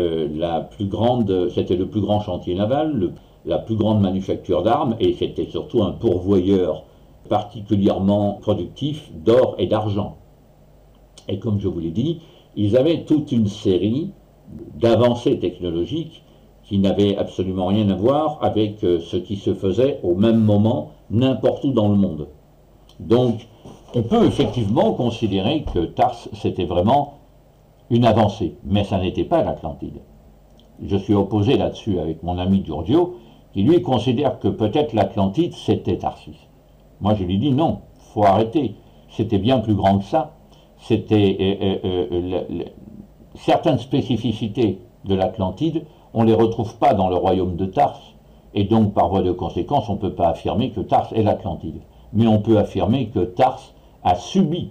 c'était le plus grand chantier naval, la plus grande manufacture d'armes, et c'était surtout un pourvoyeur particulièrement productif d'or et d'argent. Et comme je vous l'ai dit, ils avaient toute une série d'avancées technologiques qui n'avaient absolument rien à voir avec ce qui se faisait au même moment n'importe où dans le monde. Donc, on peut effectivement considérer que Tars, c'était vraiment une avancée, mais ça n'était pas l'Atlantide. Je suis opposé là-dessus avec mon ami Giorgio, qui lui considère que peut-être l'Atlantide, c'était Tarsis. Moi, je lui dis non, faut arrêter. C'était bien plus grand que ça. C'était certaines spécificités de l'Atlantide, on ne les retrouve pas dans le royaume de Tars. Et donc, par voie de conséquence, on ne peut pas affirmer que Tars est l'Atlantide. Mais on peut affirmer que Tars a subi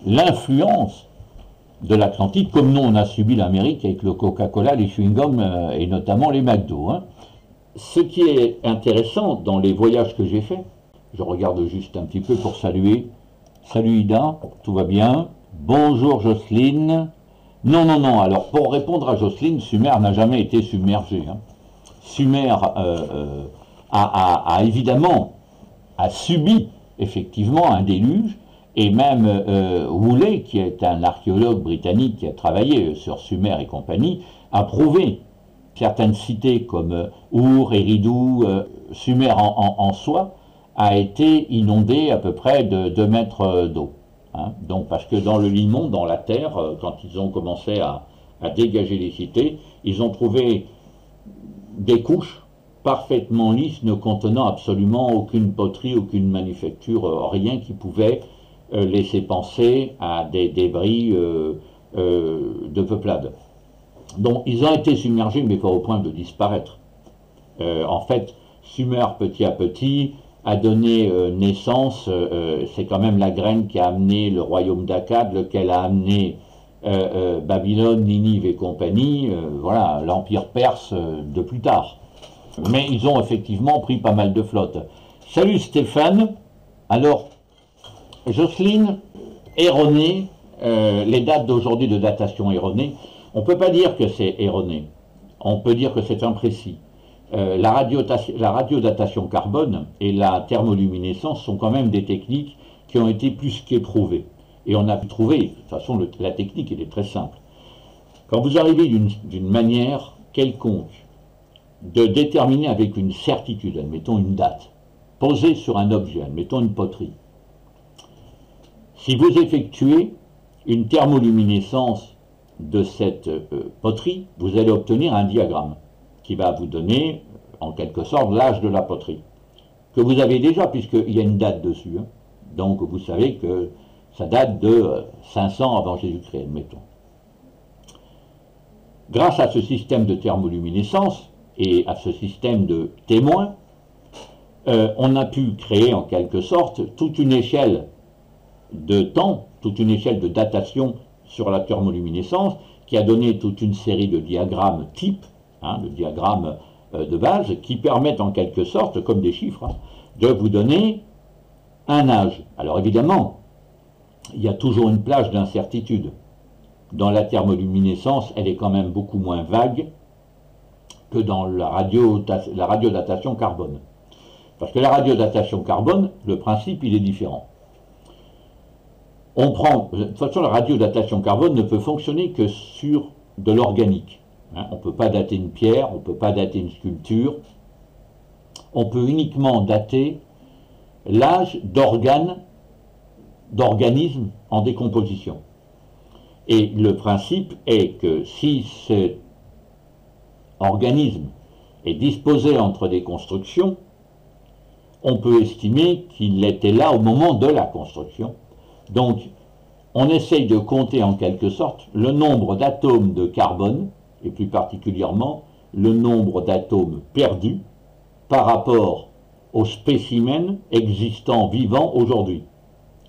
l'influence de l'Atlantide, comme nous on a subi l'Amérique avec le Coca-Cola, les chewing-gums et notamment les McDo. Hein. Ce qui est intéressant dans les voyages que j'ai faits, je regarde juste un petit peu pour saluer. Salut Ida, tout va bien. Bonjour Jocelyne. Non, non, non, alors pour répondre à Jocelyne, Sumer n'a jamais été submergé. Hein. Sumer évidemment a subi effectivement un déluge, et même Woolley, qui est un archéologue britannique qui a travaillé sur Sumer et compagnie, a prouvé certaines cités comme Our, Eridu, Sumer en soi, a été inondé à peu près de 2 mètres d'eau. Hein. Donc, parce que dans le limon, dans la terre, quand ils ont commencé à dégager les cités, ils ont trouvé des couches parfaitement lisses, ne contenant absolument aucune poterie, aucune manufacture, rien qui pouvait laisser penser à des débris de peuplade. Donc, ils ont été submergés, mais pas au point de disparaître. En fait, Sumer, petit à petit, a donné naissance, c'est quand même la graine qui a amené le royaume d'Akkad, lequel a amené Babylone, Ninive et compagnie, voilà, l'empire perse de plus tard. Mais ils ont effectivement pris pas mal de flottes. Salut Stéphane. Alors, Jocelyne, erroné, les dates d'aujourd'hui de datation erronées, on ne peut pas dire que c'est erroné, on peut dire que c'est imprécis. La radiodatation carbone et la thermoluminescence sont quand même des techniques qui ont été plus qu'éprouvées. Et on a pu trouver, de toute façon la technique elle est très simple. Quand vous arrivez d'une manière quelconque de déterminer avec une certitude, admettons une date, posée sur un objet, admettons une poterie, si vous effectuez une thermoluminescence de cette poterie, vous allez obtenir un diagramme qui va vous donner, en quelque sorte, l'âge de la poterie, que vous avez déjà, puisqu'il y a une date dessus. Hein. Donc vous savez que ça date de 500 avant Jésus-Christ, admettons. Grâce à ce système de thermoluminescence et à ce système de témoins, on a pu créer en quelque sorte toute une échelle de temps, toute une échelle de datation sur la thermoluminescence qui a donné toute une série de diagrammes types, hein, de diagrammes de base, qui permettent en quelque sorte, comme des chiffres, hein, de vous donner un âge. Alors évidemment, il y a toujours une plage d'incertitude. Dans la thermoluminescence, elle est quand même beaucoup moins vague que dans la radiodatation carbone. Parce que la radiodatation carbone, le principe, il est différent. De toute façon, la radiodatation carbone ne peut fonctionner que sur de l'organique. Hein, on ne peut pas dater une pierre, on ne peut pas dater une sculpture. On peut uniquement dater l'âge d'organismes en décomposition. Et le principe est que si cet organisme est disposé entre des constructions, on peut estimer qu'il était là au moment de la construction. Donc, on essaye de compter en quelque sorte le nombre d'atomes de carbone, et plus particulièrement le nombre d'atomes perdus par rapport aux spécimens existants vivants aujourd'hui.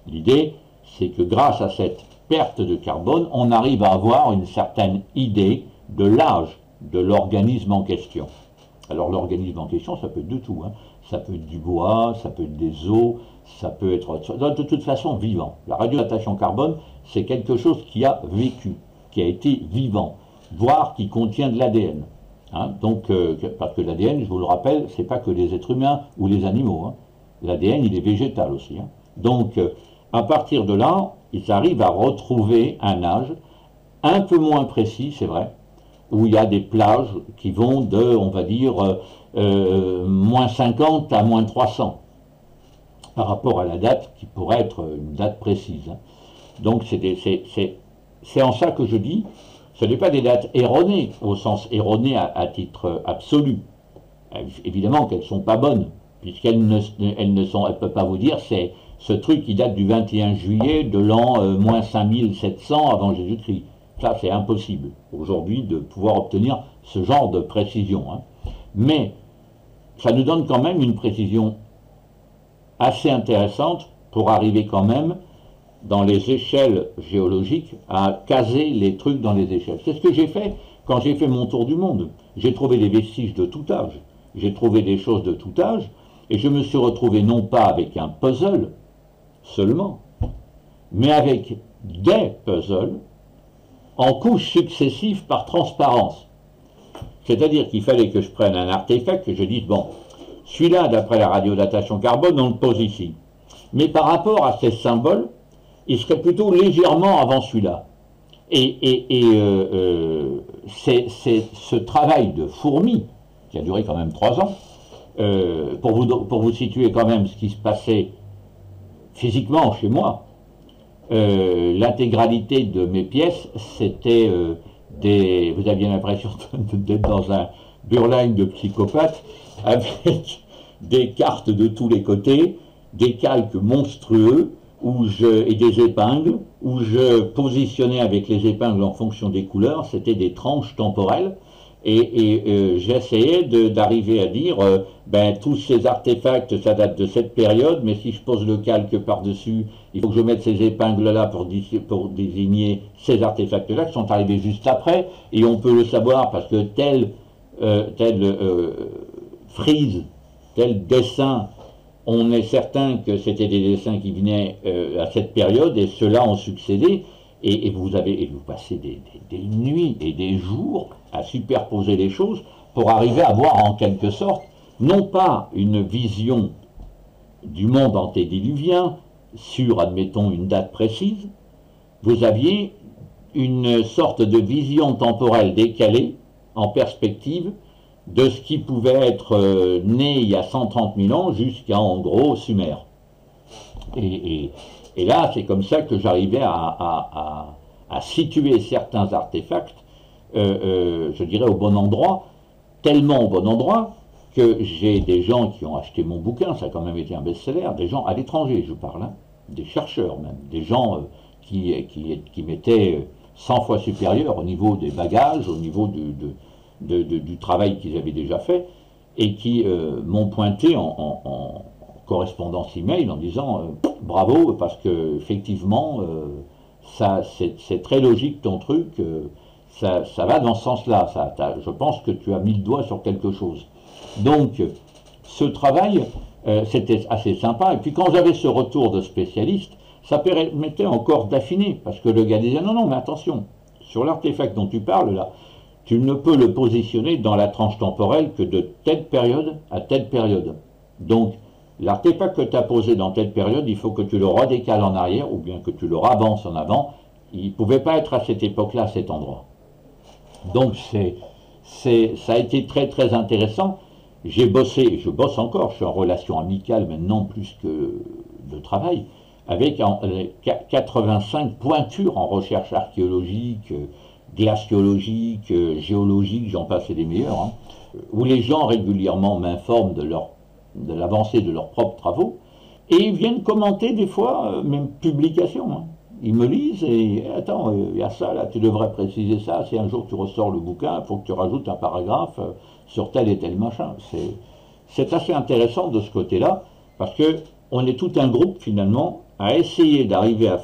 L'idée, c'est que grâce à cette perte de carbone, on arrive à avoir une certaine idée de l'âge de l'organisme en question. Alors l'organisme en question, ça peut être de tout, hein. Ça peut être du bois, ça peut être des os, ça peut être de toute façon vivant. La radiodatation carbone, c'est quelque chose qui a vécu, qui a été vivant, voire qui contient de l'ADN. Hein. Donc, parce que l'ADN, je vous le rappelle, c'est pas que les êtres humains ou les animaux. Hein. L'ADN, il est végétal aussi. Hein. Donc, à partir de là, ils arrivent à retrouver un âge un peu moins précis, c'est vrai, où il y a des plages qui vont de, on va dire, moins 50 à moins 300, par rapport à la date qui pourrait être une date précise. Hein. Donc c'est en ça que je dis, ce n'est pas des dates erronées, au sens erroné à titre absolu. Évidemment qu'elles ne sont pas bonnes, puisqu'elles elles peuvent pas vous dire, c'est ce truc qui date du 21 juillet de l'an moins 5700 avant Jésus-Christ. Ça, c'est impossible aujourd'hui de pouvoir obtenir ce genre de précision. Hein. Mais ça nous donne quand même une précision assez intéressante pour arriver quand même dans les échelles géologiques à caser les trucs dans les échelles. C'est ce que j'ai fait quand j'ai fait mon tour du monde. J'ai trouvé des vestiges de tout âge, j'ai trouvé des choses de tout âge, et je me suis retrouvé non pas avec un puzzle seulement, mais avec des puzzles en couches successives par transparence. C'est-à-dire qu'il fallait que je prenne un artefact, que je dise, bon, celui-là, d'après la radiodatation carbone, on le pose ici. Mais par rapport à ces symboles, il serait plutôt légèrement avant celui-là. C'est ce travail de fourmi, qui a duré quand même 3 ans, pour vous situer quand même ce qui se passait physiquement chez moi, l'intégralité de mes pièces, c'était vous aviez l'impression d'être dans un burlingue de psychopathe, avec des cartes de tous les côtés, des calques monstrueux, et des épingles, où je positionnais avec les épingles en fonction des couleurs, c'était des tranches temporelles, et j'essayais d'arriver à dire, ben, tous ces artefacts, ça date de cette période, mais si je pose le calque par-dessus, il faut que je mette ces épingles-là pour désigner ces artefacts-là, qui sont arrivés juste après, et on peut le savoir parce que tel frise, tel dessin, on est certain que c'était des dessins qui venaient à cette période, et ceux-là ont succédé, et vous passez des nuits et des jours à superposer les choses pour arriver à avoir en quelque sorte, non pas une vision du monde antédiluvien sur, admettons, une date précise, vous aviez une sorte de vision temporelle décalée, en perspective, de ce qui pouvait être né il y a 130 000 ans jusqu'à, en gros, Sumer. Et là, c'est comme ça que j'arrivais à situer certains artefacts, je dirais, au bon endroit, tellement au bon endroit que j'ai des gens qui ont acheté mon bouquin, ça a quand même été un best-seller, des gens à l'étranger, je parle, hein, des chercheurs même, des gens qui m'étaient 100 fois supérieurs au niveau des bagages, au niveau du travail qu'ils avaient déjà fait, et qui m'ont pointé en correspondance email en disant bravo, parce que effectivement c'est très logique ton truc, ça va dans ce sens-là, je pense que tu as mis le doigt sur quelque chose. Donc ce travail, c'était assez sympa, et puis quand j'avais ce retour de spécialiste, ça permettait encore d'affiner, parce que le gars disait non, non, mais attention, sur l'artefact dont tu parles là, tu ne peux le positionner dans la tranche temporelle que de telle période à telle période. Donc, l'artefact que tu as posé dans telle période, il faut que tu le redécales en arrière, ou bien que tu le ravances en avant. Il ne pouvait pas être à cette époque-là, à cet endroit. Donc, ça a été très très intéressant. J'ai bossé, je bosse encore, je suis en relation amicale maintenant plus que de travail, avec 85 pointures en recherche archéologique, glaciologique, géologique, j'en passe et des meilleurs, hein, où les gens régulièrement m'informent de l'avancée de leurs propres travaux, et ils viennent commenter des fois mes publications. Hein. Ils me lisent et attends, il y a ça là, tu devrais préciser ça, si un jour tu ressors le bouquin, il faut que tu rajoutes un paragraphe sur tel et tel machin. C'est assez intéressant de ce côté-là, parce que on est tout un groupe finalement à essayer d'arriver à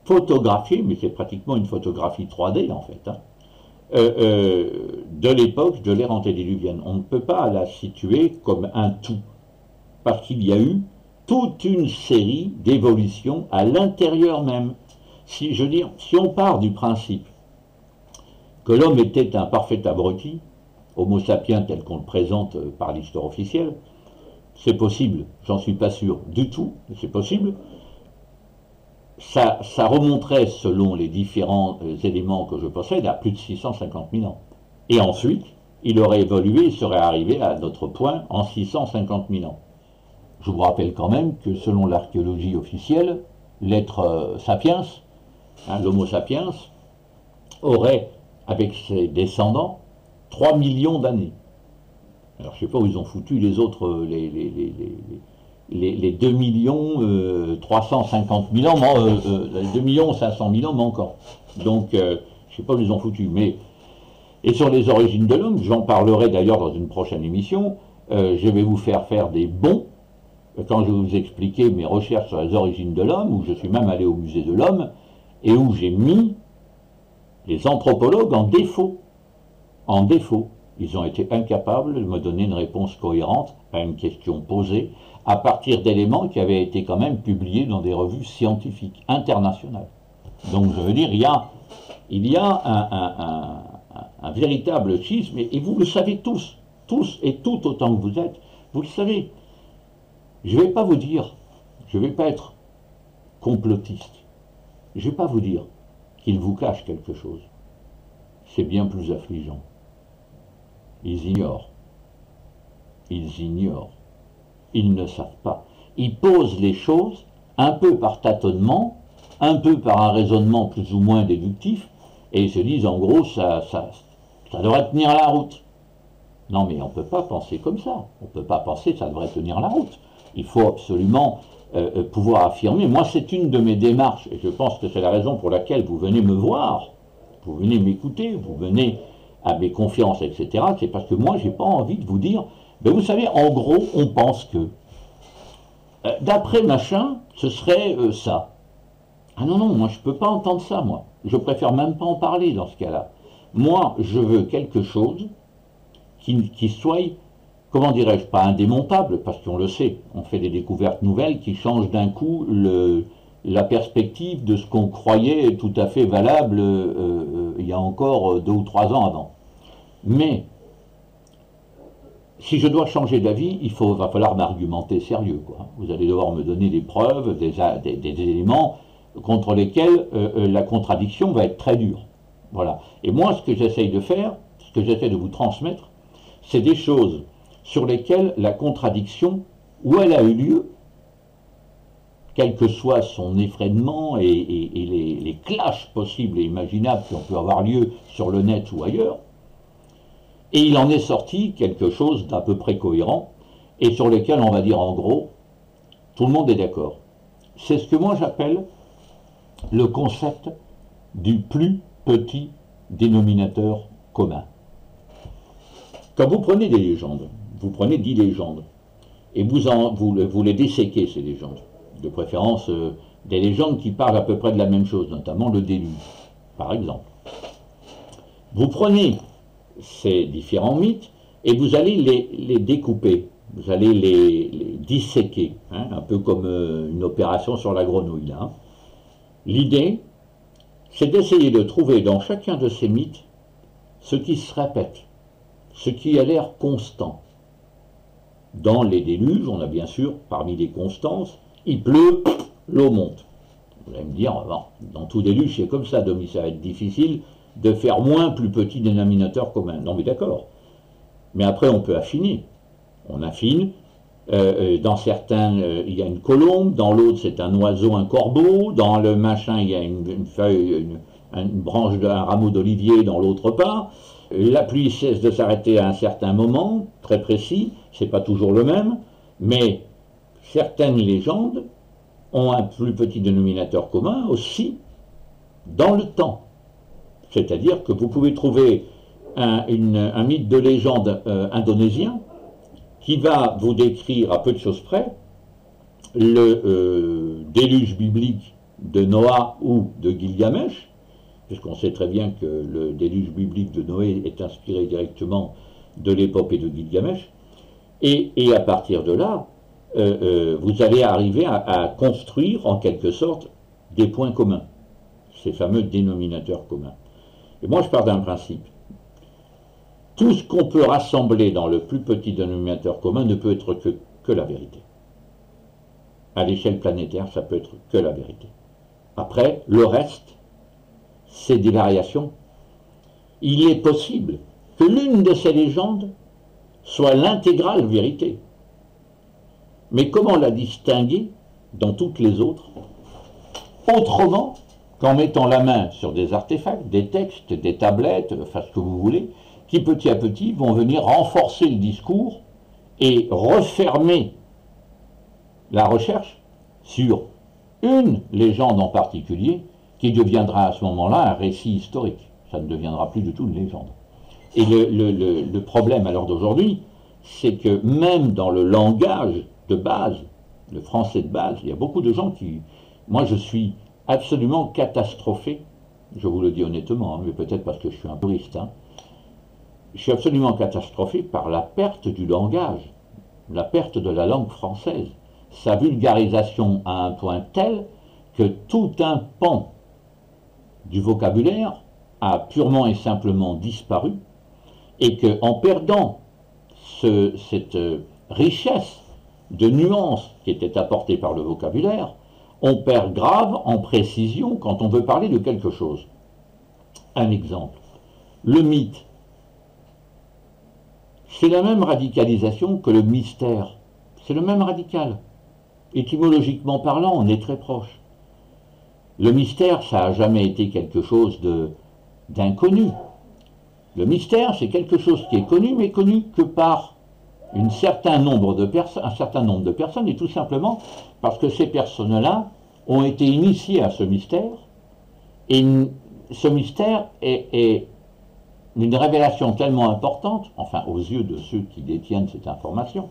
photographier, mais c'est pratiquement une photographie 3D en fait, hein, de l'époque de l'ère antédiluvienne. On ne peut pas la situer comme un tout, parce qu'il y a eu toute une série d'évolutions à l'intérieur même. Si on part du principe que l'homme était un parfait abruti, Homo sapiens tel qu'on le présente par l'histoire officielle, c'est possible, j'en suis pas sûr du tout, mais c'est possible. Ça remonterait, selon les différents éléments que je possède, à plus de 650 000 ans. Et ensuite, il aurait évolué, il serait arrivé à notre point en 650 000 ans. Je vous rappelle quand même que selon l'archéologie officielle, l'être sapiens, hein, l'Homo sapiens, aurait, avec ses descendants, 3 millions d'années. Alors je ne sais pas où ils ont foutu les autres, les 2 350 000 ans, 2 500 000 ans manquants. Donc, je ne sais pas où ils ont foutu. Mais, et sur les origines de l'homme, j'en parlerai d'ailleurs dans une prochaine émission, je vais vous faire des bons, quand je vais vous expliquer mes recherches sur les origines de l'homme, où je suis même allé au musée de l'homme, et où j'ai mis les anthropologues en défaut. En défaut. Ils ont été incapables de me donner une réponse cohérente à une question posée à partir d'éléments qui avaient été quand même publiés dans des revues scientifiques internationales. Donc je veux dire, il y a un véritable schisme, et vous le savez tous et toutes autant que vous êtes, vous le savez. Je ne vais pas vous dire, je ne vais pas être complotiste, je ne vais pas vous dire qu'il vous cache quelque chose. C'est bien plus affligeant. Ils ignorent. Ils ignorent. Ils ne savent pas. Ils posent les choses un peu par tâtonnement, un peu par un raisonnement plus ou moins déductif, et ils se disent en gros ça devrait tenir la route. Non mais on ne peut pas penser comme ça. On ne peut pas penser que ça devrait tenir la route. Il faut absolument pouvoir affirmer. Moi c'est une de mes démarches, et je pense que c'est la raison pour laquelle vous venez me voir, vous venez m'écouter, vous venez à mes conférences, etc., c'est parce que moi, j'ai pas envie de vous dire, ben vous savez, en gros, on pense que, d'après machin, ce serait ça. Ah non, non, moi, je peux pas entendre ça, moi. Je préfère même pas en parler dans ce cas-là. Moi, je veux quelque chose qui soit, comment dirais-je, pas indémontable, parce qu'on le sait, on fait des découvertes nouvelles qui changent d'un coup la perspective de ce qu'on croyait tout à fait valable il y a encore 2 ou 3 ans avant. Mais, si je dois changer d'avis, va falloir m'argumenter sérieux, quoi. Vous allez devoir me donner des preuves, des éléments contre lesquels la contradiction va être très dure. Voilà. Et moi, ce que j'essaye de faire, ce que j'essaie de vous transmettre, c'est des choses sur lesquelles la contradiction, où elle a eu lieu, quel que soit son effrénement et les clashs possibles et imaginables qui ont pu avoir lieu sur le net ou ailleurs, et il en est sorti quelque chose d'à peu près cohérent, et sur lequel on va dire en gros, tout le monde est d'accord. C'est ce que moi j'appelle le concept du plus petit dénominateur commun. Quand vous prenez des légendes, vous prenez 10 légendes, et vous les disséquez, ces légendes, de préférence des légendes qui parlent à peu près de la même chose, notamment le déluge, par exemple. Vous prenez ces différents mythes et vous allez les découper, vous allez les disséquer, hein, un peu comme une opération sur la grenouille. Là, hein. L'idée, c'est d'essayer de trouver dans chacun de ces mythes ce qui se répète, ce qui a l'air constant. Dans les déluges, on a bien sûr, parmi les constances, il pleut, l'eau monte. Vous allez me dire, bon, dans tout déluge, c'est comme ça, Domi, ça va être difficile de faire moins plus petit dénominateur commun. Non mais d'accord. Mais après, on peut affiner. On affine. Dans certains, il y a une colombe, dans l'autre, c'est un oiseau, un corbeau, dans le machin, il y a une feuille, une branche d'un rameau d'olivier, dans l'autre pas. La pluie cesse de s'arrêter à un certain moment, très précis, c'est pas toujours le même, mais certaines légendes ont un plus petit dénominateur commun aussi dans le temps. C'est-à-dire que vous pouvez trouver un mythe de légende indonésien qui va vous décrire à peu de choses près le déluge biblique de Noah ou de Gilgamesh, puisqu'on sait très bien que le déluge biblique de Noé est inspiré directement de l'épopée de Gilgamesh, et à partir de là, vous allez arriver à construire en quelque sorte des points communs, ces fameux dénominateurs communs. Et moi je pars d'un principe. Tout ce qu'on peut rassembler dans le plus petit dénominateur commun ne peut être que la vérité. À l'échelle planétaire, ça peut être que la vérité. Après, le reste, c'est des variations. Il est possible que l'une de ces légendes soit l'intégrale vérité. Mais comment la distinguer dans toutes les autres, autrement qu'en mettant la main sur des artefacts, des textes, des tablettes, enfin ce que vous voulez, qui petit à petit vont venir renforcer le discours et refermer la recherche sur une légende en particulier qui deviendra à ce moment-là un récit historique. Ça ne deviendra plus du tout une légende. Et le problème à l'heure d'aujourd'hui, c'est que même dans le langage de base, le français de base, il y a beaucoup de gens qui... Moi, je suis absolument catastrophé, je vous le dis honnêtement, hein, mais peut-être parce que je suis un puriste, hein, je suis absolument catastrophé par la perte du langage, la perte de la langue française, sa vulgarisation à un point tel que tout un pan du vocabulaire a purement et simplement disparu, et qu'en perdant cette richesse de nuances qui était apportée par le vocabulaire, on perd grave en précision quand on veut parler de quelque chose. Un exemple, le mythe. C'est la même radicalisation que le mystère. C'est le même radical. Étymologiquement parlant, on est très proche. Le mystère, ça n'a jamais été quelque chose d'inconnu. Le mystère, c'est quelque chose qui est connu, mais connu que par un certain nombre de personnes, et tout simplement parce que ces personnes-là ont été initiées à ce mystère, et ce mystère est une révélation tellement importante, enfin aux yeux de ceux qui détiennent cette information,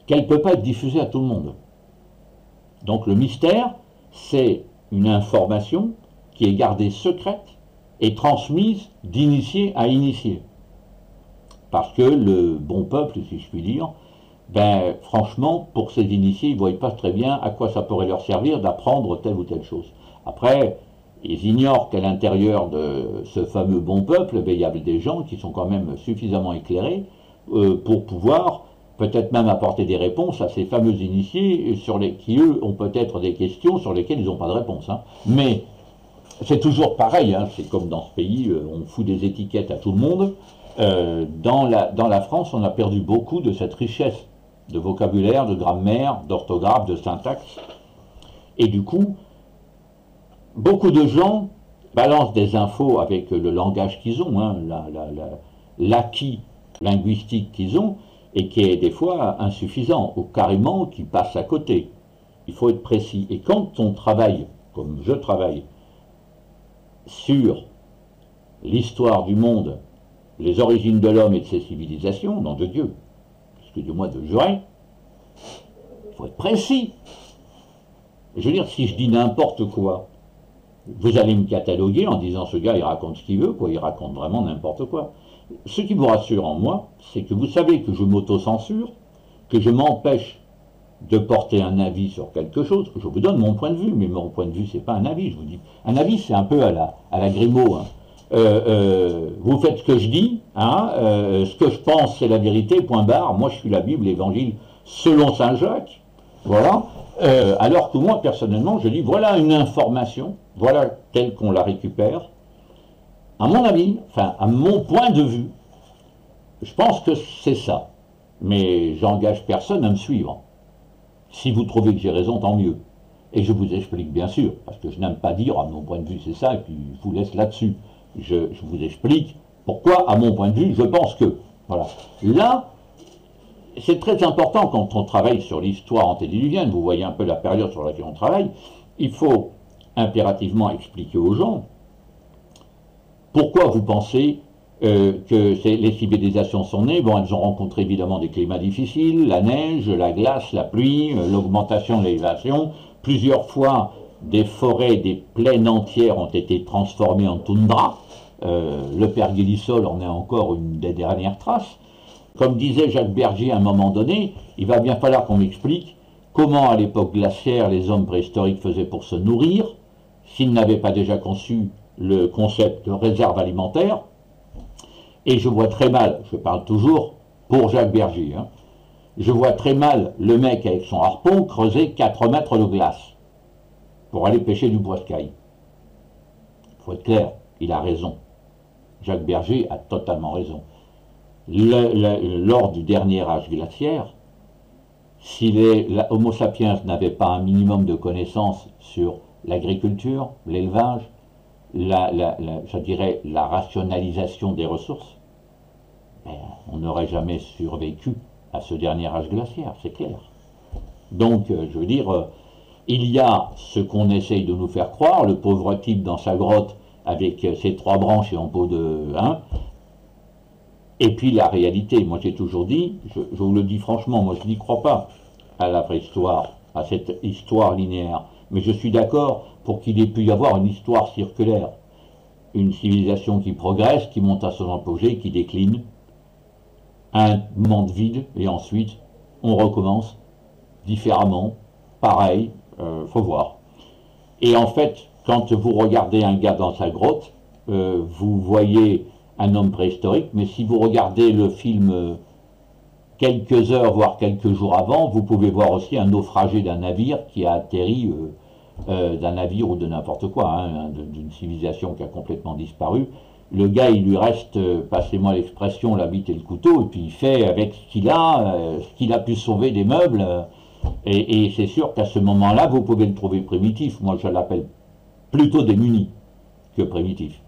qu'elle ne peut pas être diffusée à tout le monde. Donc le mystère, c'est une information qui est gardée secrète et transmise d'initié à initié. Parce que le bon peuple, si je puis dire, ben franchement, pour ces initiés, ils ne voient pas très bien à quoi ça pourrait leur servir d'apprendre telle ou telle chose. Après, ils ignorent qu'à l'intérieur de ce fameux bon peuple, ben, il y a des gens qui sont quand même suffisamment éclairés pour pouvoir peut-être même apporter des réponses à ces fameux initiés qui, eux, ont peut-être des questions sur lesquelles ils n'ont pas de réponse. Hein. Mais c'est toujours pareil, hein, c'est comme dans ce pays, on fout des étiquettes à tout le monde. Dans la France, on a perdu beaucoup de cette richesse de vocabulaire, de grammaire, d'orthographe, de syntaxe. Et du coup, beaucoup de gens balancent des infos avec le langage qu'ils ont, hein, l'acquis linguistique qu'ils ont, et qui est des fois insuffisant, ou carrément qui passe à côté. Il faut être précis. Et quand on travaille, comme je travaille, sur l'histoire du monde, les origines de l'homme et de ses civilisations, nom de Dieu, excusez-moi de jurer, il faut être précis. Je veux dire, si je dis n'importe quoi, vous allez me cataloguer en disant ce gars il raconte ce qu'il veut, quoi, il raconte vraiment n'importe quoi. Ce qui vous rassure en moi, c'est que vous savez que je m'auto-censure, que je m'empêche de porter un avis sur quelque chose, que je vous donne mon point de vue, mais mon point de vue c'est pas un avis, je vous dis. Un avis c'est un peu à la Grimaud, hein. Vous faites ce que je dis, hein, ce que je pense c'est la vérité, point barre, moi je suis la Bible, l'évangile selon Saint Jacques, voilà, alors que moi personnellement je dis voilà une information, voilà telle qu'on la récupère, à mon avis, enfin à mon point de vue, je pense que c'est ça, mais j'engage personne à me suivre. Si vous trouvez que j'ai raison, tant mieux. Et je vous explique bien sûr, parce que je n'aime pas dire à mon point de vue c'est ça, et puis je vous laisse là-dessus. Je vous explique pourquoi, à mon point de vue, je pense que. Voilà. Là, c'est très important quand on travaille sur l'histoire antédiluvienne, vous voyez un peu la période sur laquelle on travaille, il faut impérativement expliquer aux gens pourquoi vous pensez que les civilisations sont nées. Bon, elles ont rencontré évidemment des climats difficiles, la neige, la glace, la pluie, l'augmentation de l'élévation. Plusieurs fois, des forêts, des plaines entières ont été transformées en toundra. Le pergélisol en est encore une des dernières traces. Comme disait Jacques Bergier à un moment donné, il va bien falloir qu'on m'explique comment à l'époque glaciaire les hommes préhistoriques faisaient pour se nourrir, s'ils n'avaient pas déjà conçu le concept de réserve alimentaire. Et je vois très mal, je parle toujours pour Jacques Bergier, hein, je vois très mal le mec avec son harpon creuser 4 mètres de glace pour aller pêcher du poiscaille. Il faut être clair, il a raison. Jacques Bergier a totalement raison. Lors du dernier âge glaciaire, si Homo sapiens n'avait pas un minimum de connaissances sur l'agriculture, l'élevage, je dirais la rationalisation des ressources, on n'aurait jamais survécu à ce dernier âge glaciaire, c'est clair. Donc, je veux dire, il y a ce qu'on essaye de nous faire croire, le pauvre type dans sa grotte avec ses 3 branches et en peau de... Hein, et puis la réalité, moi j'ai toujours dit, je vous le dis franchement, moi je n'y crois pas à la préhistoire, à cette histoire linéaire, mais je suis d'accord pour qu'il ait pu y avoir une histoire circulaire, une civilisation qui progresse, qui monte à son apogée, qui décline, un moment de vide, et ensuite on recommence différemment, pareil, faut voir. Et en fait, quand vous regardez un gars dans sa grotte, vous voyez un homme préhistorique, mais si vous regardez le film quelques heures, voire quelques jours avant, vous pouvez voir aussi un naufragé d'un navire qui a atterri, d'un navire ou de n'importe quoi, hein, d'une civilisation qui a complètement disparu. Le gars, il lui reste, passez-moi l'expression, la bite et le couteau, et puis il fait avec ce qu'il a pu sauver des meubles, et c'est sûr qu'à ce moment-là, vous pouvez le trouver primitif. Moi, je l'appelle plutôt démuni que primitif.